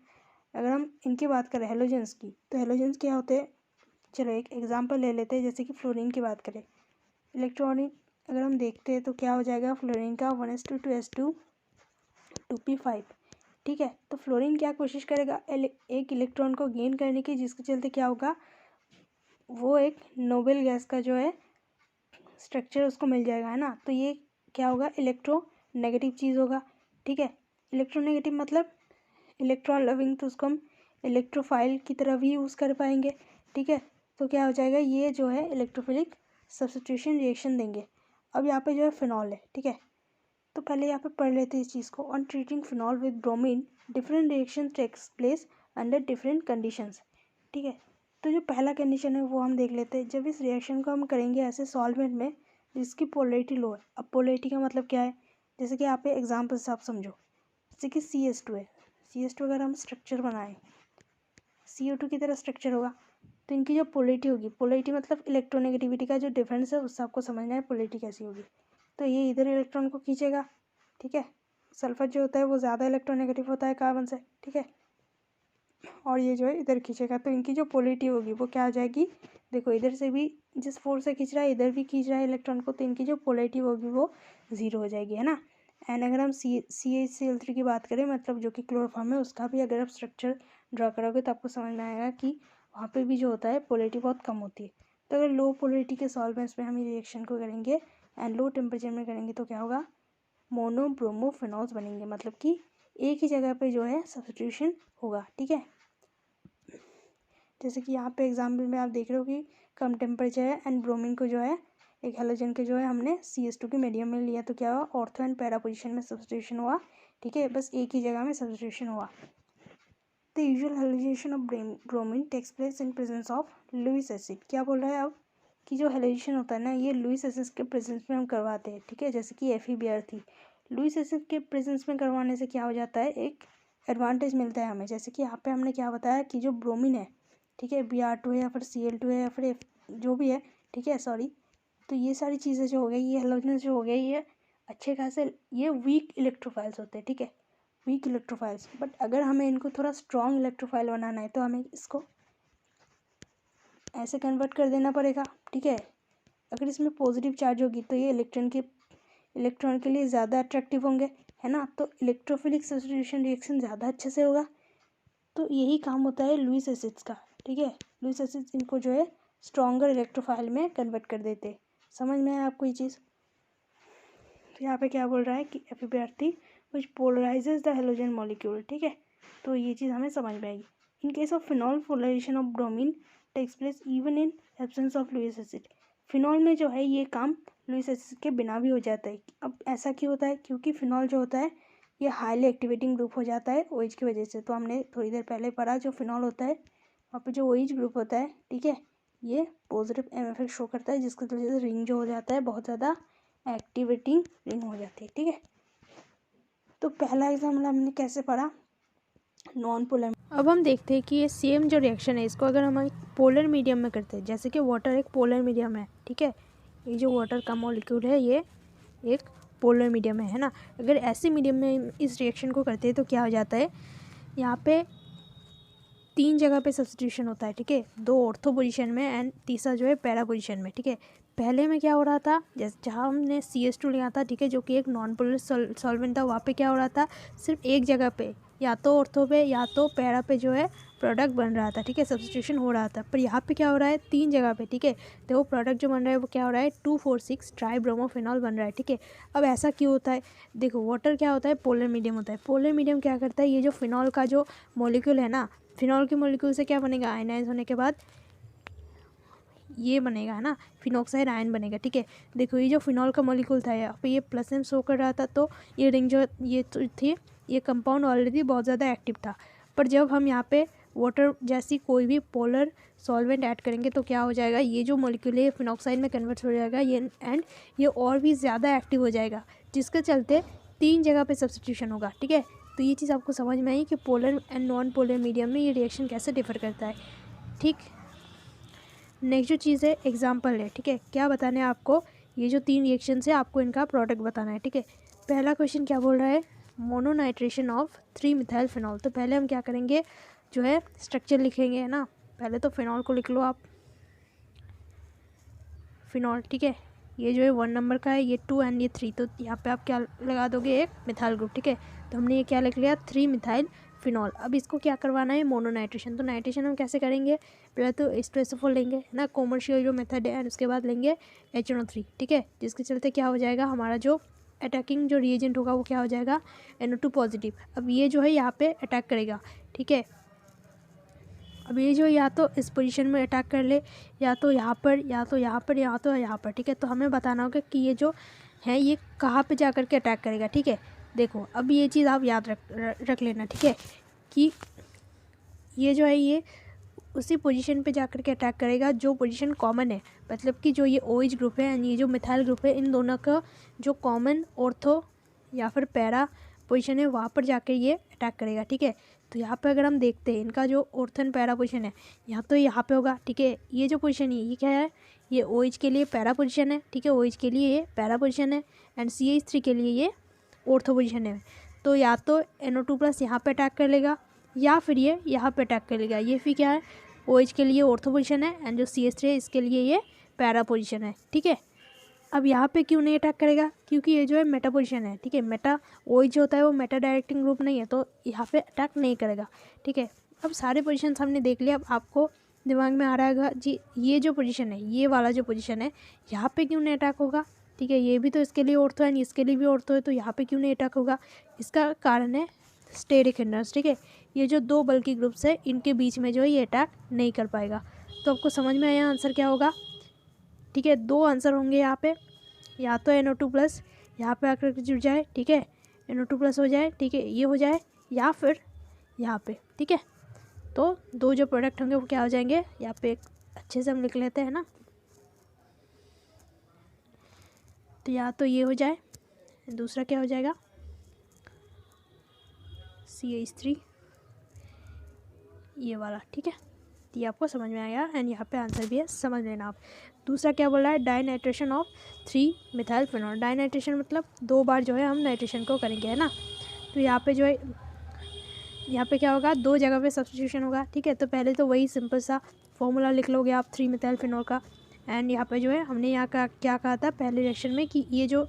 अगर हम इनकी बात करें हेलोजेंस की, तो हेलोजेंस क्या होते हैं, चलो एक एग्जांपल ले लेते हैं, जैसे कि फ्लोरीन की बात करें। इलेक्ट्रॉनिक अगर हम देखते हैं तो क्या हो जाएगा, फ्लोरीन का 1s2 2p5, ठीक है। तो फ्लोरीन क्या कोशिश करेगा, एक इलेक्ट्रॉन को गेन करने की, जिसके चलते क्या होगा, वो एक नोबेल गैस का जो है स्ट्रक्चर उसको मिल जाएगा, है ना। तो ये क्या होगा, इलेक्ट्रोनेगेटिव चीज़ होगा, ठीक है। इलेक्ट्रोनेगेटिव मतलब इलेक्ट्रॉन लविंग, तो उसको हम इलेक्ट्रोफाइल की तरह भी यूज़ कर पाएंगे, ठीक है। तो क्या हो जाएगा, ये जो है इलेक्ट्रोफिलिक सब्स्टिट्यूशन रिएक्शन देंगे। अब यहाँ पे जो है फिनॉल है, ठीक है। तो पहले यहाँ पे पढ़ लेते हैं इस चीज़ को। On treating phenol with bromine different reaction takes place under different conditions, ठीक है। तो जो पहला कंडीशन है वो हम देख लेते हैं। जब इस रिएक्शन को हम करेंगे ऐसे सॉल्वेंट में जिसकी पोलैरिटी लो है। अब पोलैरिटी का मतलब क्या है, जैसे कि यहाँ पे एग्जाम्पल से आप समझो, जैसे कि CS2 है। CS2 अगर हम स्ट्रक्चर बनाएं, CO2 की तरह स्ट्रक्चर होगा, तो इनकी जो पोलैरिटी होगी, पोलैरिटी मतलब इलेक्ट्रोनेगेटिविटी का जो डिफरेंस है उससे आपको समझना है पोलैरिटी कैसी होगी। तो ये इधर इलेक्ट्रॉन को खींचेगा, ठीक है। सल्फर जो होता है वो ज़्यादा इलेक्ट्रोनेगेटिव होता है कार्बन से, ठीक है, और ये जो है इधर खींचेगा। तो इनकी जो पोलैरिटी होगी वो क्या हो जाएगी, देखो इधर से भी जिस फोर्स से खींच रहा है इधर भी खींच रहा है इलेक्ट्रॉन को, तो इनकी जो पोलैरिटी होगी वो 0 हो जाएगी, है ना। एंड अगर हम CHCl3 की बात करें, मतलब जो कि क्लोरोफॉर्म है, उसका भी अगर आप स्ट्रक्चर ड्रा करोगे तो आपको समझ में आएगा कि वहाँ पे भी जो होता है पोलैरिटी बहुत कम होती है। तो अगर लो पोलैरिटी के सॉल्वेंट्स में हम ये रिएक्शन को करेंगे एंड लो टेम्परेचर में करेंगे तो क्या होगा, मोनोब्रोमोफिनॉल्स बनेंगे, मतलब कि एक ही जगह पे जो है सब्स्टिट्यूशन होगा, ठीक है। जैसे कि यहाँ पे एग्जाम्पल में आप देख रहे हो कि कम टेम्परेचर है एंड ब्रोमीन को जो है एक हेलोजन के जो है हमने CS2 के मीडियम में लिया, तो क्या हुआ, ऑर्थो एंड पैरा पोजिशन में सब्स्टिट्यूशन हुआ, ठीक है, बस एक ही जगह में सब्स्टिट्यूशन हुआ। The usual halogenation of bromine takes place in presence of Lewis acid. क्या बोल रहा है अब, कि जो हेलोजेशन होता है ना, ये लुइस एसिड के प्रेजेंस में हम करवाते हैं, ठीक है। जैसे कि FeBr थी, लुइस एसिड के प्रेजेंस में करवाने से क्या हो जाता है, एक एडवांटेज मिलता है हमें। जैसे कि यहाँ पे हमने क्या बताया कि जो ब्रोमीन है, ठीक है, Br2 है या फिर Cl2 है या फिर जो भी है, ठीक है, सॉरी, तो ये सारी चीज़ें जो हो गई, ये हेलोजन जो हो गए, ये अच्छे खासे ये वीक इलेक्ट्रोफाइल्स होते हैं, ठीक है, वीक इलेक्ट्रोफाइल्स। बट अगर हमें इनको थोड़ा स्ट्रॉन्ग इलेक्ट्रोफाइल बनाना है तो हमें इसको ऐसे कन्वर्ट कर देना पड़ेगा, ठीक है। अगर इसमें पॉजिटिव चार्ज होगी तो ये इलेक्ट्रॉन के लिए ज़्यादा अट्रैक्टिव होंगे, है ना। तो इलेक्ट्रोफिलिक सब्स्टिट्यूशन रिएक्शन ज़्यादा अच्छे से होगा। तो यही काम होता है लुइस एसिड्स का, ठीक है। लुइस एसिड्स इनको जो है स्ट्रॉन्गर इलेक्ट्रोफाइल में कन्वर्ट कर देते। समझ में आया आपको ये चीज़। तो यहाँ पे क्या बोल रहा है कि FeBr3 which polarises the halogen molecule, ठीक है। तो ये चीज़ हमें समझ में आएगी। In case of phenol, polarisation of bromine takes place even in absence of Lewis acid. Phenol में जो है ये काम लुइस एसिड के बिना भी हो जाता है। अब ऐसा क्यों होता है, क्योंकि फिनॉल जो होता है ये हाईली एक्टिवेटिंग ग्रुप हो जाता है OH की वजह से। तो हमने थोड़ी देर पहले पढ़ा, जो फिनॉल होता है वहाँ पे जो OH ग्रुप होता है, ठीक है, ये पॉजिटिव एम इफेक्ट शो करता है, जिसकी वजह से रिंग जो हो जाता है बहुत ज़्यादा एक्टिवेटिंग रिंग हो जाती है। ठीक है, तो पहला एग्जाम्पल हमने कैसे पढ़ा, नॉन पोलर। अब हम देखते हैं कि ये सेम जो रिएक्शन है इसको अगर हम पोलर मीडियम में करते हैं, जैसे कि वाटर एक पोलर मीडियम है। ठीक है, ये जो वाटर का मॉलिक्यूल है ये एक पोलर मीडियम है ना। अगर ऐसे मीडियम में इस रिएक्शन को करते हैं तो क्या हो जाता है, यहाँ पे 3 जगह पे सब्स्टिट्यूशन होता है। ठीक है, 2 ऑर्थो पोजीशन में एंड तीसरा जो है पैरा पोजीशन में। ठीक है, पहले में क्या हो रहा था, जैसे जहाँ हमने CH2 लिया था, ठीक है, जो कि एक नॉन पोलर सॉल्वेंट था, वहाँ पे क्या हो रहा था, सिर्फ एक जगह पे या तो ऑर्थो पे या तो पैरा पे जो है प्रोडक्ट बन रहा था। ठीक है, सब्स्टिट्यूशन हो रहा था। पर यहाँ पे क्या हो रहा है, 3 जगह पे। ठीक है, तो वो प्रोडक्ट जो बन रहा है वो क्या हो रहा है, 2,4,6 ट्राइब्रोमोफिनॉल बन रहा है। ठीक है, अब ऐसा क्यों होता है, देखो वाटर क्या होता है, पोलर मीडियम होता है। पोलर मीडियम क्या करता है, ये जो फिनॉल का जो मॉलिक्यूल है ना, फिनॉल के मॉलिक्यूल से क्या बनेगा, आयनाइज होने के बाद ये बनेगा, है ना, फिनॉक्साइड आयन बनेगा। ठीक है, देखो ये जो फिनॉल का मॉलिक्यूल था यहाँ पे ये प्लस एम शो कर रहा था, तो ये रिंग जो ये थी, ये कंपाउंड ऑलरेडी बहुत ज़्यादा एक्टिव था। पर जब हम यहाँ पे वाटर जैसी कोई भी पोलर सॉल्वेंट ऐड करेंगे तो क्या हो जाएगा, ये जो मॉलिक्यूल है फिनॉक्साइड में कन्वर्ट हो जाएगा ये, एंड ये और भी ज़्यादा एक्टिव हो जाएगा, जिसके चलते 3 जगह पे सब्स्टिट्यूशन होगा। ठीक है, तो ये चीज़ आपको समझ में आई कि polar and non polar medium में ये रिएक्शन कैसे डिफर करता है। ठीक, नेक्स्ट जो चीज़ है एग्जाम्पल है। ठीक है, क्या बताना है आपको, ये जो 3 रिएक्शन है आपको इनका प्रोडक्ट बताना है। ठीक है, पहला क्वेश्चन क्या बोल रहा है, मोनोनाइट्रेशन ऑफ 3 मिथाइल फिनॉल। तो पहले हम क्या करेंगे, जो है स्ट्रक्चर लिखेंगे, है ना। पहले तो फिनॉल को लिख लो आप, फिनॉल। ठीक है, ये जो है 1 नंबर का है, ये 2 एंड ये 3, तो यहाँ पे आप क्या लगा दोगे, एक मिथाइल ग्रुप। ठीक है, तो हमने ये क्या लिख लिया, 3 मिथाइल फिनॉल। अब इसको क्या करवाना है, मोनोनाइट्रेशन। तो नाइट्रेशन हम कैसे करेंगे, पहले तो H2SO4 लेंगे, है ना, कॉमर्शियल जो मेथड है, एंड उसके बाद लेंगे HNO3। ठीक है, जिसके चलते क्या हो जाएगा, हमारा जो अटैकिंग जो रिएजेंट होगा वो क्या हो जाएगा, NO2 पॉजिटिव। अब ये जो है यहाँ पे अटैक करेगा। ठीक है, अब ये जो या तो इस पोजीशन में अटैक कर ले, या तो यहाँ पर, या तो यहाँ पर, या तो यहाँ पर। ठीक है, तो हमें बताना होगा कि ये जो है ये कहाँ पे जा कर के अटैक करेगा। ठीक है, देखो अब ये चीज़ आप याद रख लेना। ठीक है, कि ये जो है ये उसी पोजीशन पे जा कर के अटैक करेगा जो पोजीशन कॉमन है, मतलब कि जो ये OH ग्रुप है एंड ये जो मिथाइल ग्रुप है, इन दोनों का जो कॉमन ऑर्थो या फिर पैरा पोजीशन है वहाँ पर जाकर ये अटैक करेगा। ठीक है, तो यहाँ पे अगर हम देखते हैं इनका जो ऑर्थो एंड पैरा पोजीशन है, यहाँ तो यहाँ पे होगा। ठीक है, ये जो पोजीशन है ये क्या है, ये OH के लिए पैरा पोजीशन है। ठीक है, OH के लिए ये पैरा पोजीशन है एंड CH3 के लिए ये ऑर्थो पोजीशन है। तो या तो NO2+ यहाँ पे अटैक कर लेगा या फिर ये यहाँ पे अटैक कर लेगा। ये फिर क्या है, OH के लिए ऑर्थो पोजीशन है एंड जो CH3 है इसके लिए ये पैरा पोजीशन है। ठीक है, अब यहाँ पे क्यों नहीं अटैक करेगा, क्योंकि ये जो है मेटा पोजीशन है। ठीक है, मेटा OH जो होता है वो मेटा डायरेक्टिंग ग्रुप नहीं है, तो यहाँ पे अटैक नहीं करेगा। ठीक है, अब सारे पोजीशन हमने देख लिया। अब आपको दिमाग में आ रहा है जी ये जो पोजीशन है, ये वाला जो पोजीशन है, यहाँ पे क्यों नहीं अटैक होगा। ठीक है, ये भी तो इसके लिए ऑर्थो है, इसके लिए भी ऑर्थो है, तो यहाँ पे क्यों नहीं अटैक होगा। इसका कारण है स्टेरिक हिंड्रेंस। ठीक है, ये जो 2 बल्कि ग्रुप्स है इनके बीच में जो है ये अटैक नहीं कर पाएगा। तो आपको समझ में आया आंसर क्या होगा। ठीक है, 2 आंसर होंगे यहाँ पे, या तो NO2+ यहाँ पे आकर के जुड़ जाए। ठीक है, NO2+ हो जाए। ठीक है, ये हो जाए, या फिर यहाँ पे। ठीक है, तो 2 जो प्रोडक्ट होंगे वो क्या हो जाएंगे, यहाँ पे अच्छे से हम लिख लेते हैं ना। तो या तो ये हो जाए, दूसरा क्या हो जाएगा, CH3 ये वाला। ठीक है, ये आपको समझ में आया एंड यहाँ पे आंसर भी है, समझ लेना आप। दूसरा क्या बोल रहा है, डाइनाइट्रेशन ऑफ 3 मिथाइल फिनॉल। डाइनाइट्रेशन मतलब 2 बार जो है हम नाइट्रेशन को करेंगे, है ना। तो यहाँ पे जो है, यहाँ पे क्या होगा, 2 जगह पे सब्स्टिट्यूशन होगा। ठीक है, तो पहले तो वही सिंपल सा फॉर्मूला लिख लोगे आप 3 मिथाइल फिनॉल का, एंड यहाँ पे जो है हमने यहाँ का क्या कहा था पहले रिएक्शन में कि ये जो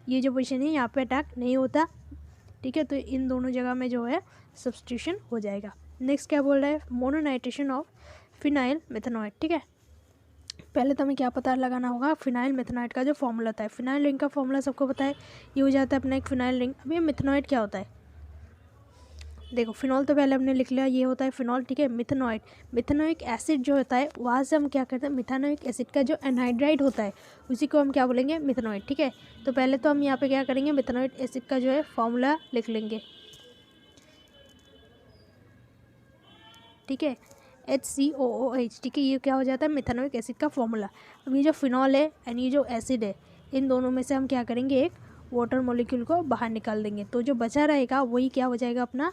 पोजीशन है यहाँ पे अटैक नहीं होता। ठीक है, तो इन दोनों जगह में जो है सब्स्टिट्यूशन हो जाएगा। नेक्स्ट क्या बोल रहा है, मोनोनाइट्रेशन ऑफ फिनाइल मेथनॉइड। ठीक है, पहले तो हमें क्या पता लगाना होगा, फिनाइल मेथनॉइड का जो फॉर्मूला होता है। फिनाइल रिंग का फॉर्मूला सबको पता है, ये हो जाता है अपना एक फिनाइल रिंग। अब ये मेथनॉइड क्या होता है, देखो फिनॉल तो पहले हमने लिख लिया, ये होता है फिनॉल। ठीक है, मिथेनॉइड, मिथेनोइक एसिड जो होता है वहाँ से हम क्या करते हैं, मिथेनोइक एसिड का जो एनहाइड्राइड होता है उसी को हम क्या बोलेंगे, मिथेनॉइड। ठीक है, तो पहले तो हम यहाँ पे क्या करेंगे, मिथेनोइक एसिड का जो है फॉर्मूला लिख लेंगे। ठीक है, HCOOH। ठीक है, ये क्या हो जाता है, मिथेनोइक एसिड का फॉर्मूला। अब ये जो फिनॉल है एंड ये जो एसिड है इन दोनों में से हम क्या करेंगे, एक वाटर मॉलिक्यूल को बाहर निकाल देंगे, तो जो बचा रहेगा वही क्या हो जाएगा अपना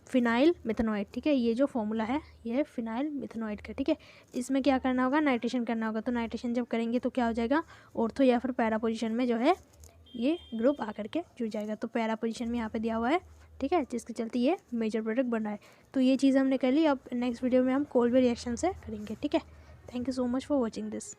फिनाइल मिथेनॉइड। ठीक है, ये जो फॉर्मूला है ये है फिनाइल मिथेनॉइड का। ठीक है, इसमें क्या करना होगा, नाइट्रेशन करना होगा। तो नाइट्रेशन जब करेंगे तो क्या हो जाएगा, ऑर्थो या फिर पैरा पोजीशन में जो है ये ग्रुप आकर के जुड़ जाएगा। तो पैरा पोजीशन में यहाँ पे दिया हुआ है। ठीक है, जिसके चलते ये मेजर प्रोडक्ट बन रहा है। तो ये चीज़ हमने कर ली। अब नेक्स्ट वीडियो में हम कोल्बे रिएक्शन से करेंगे। ठीक है, thank you so much for watching this.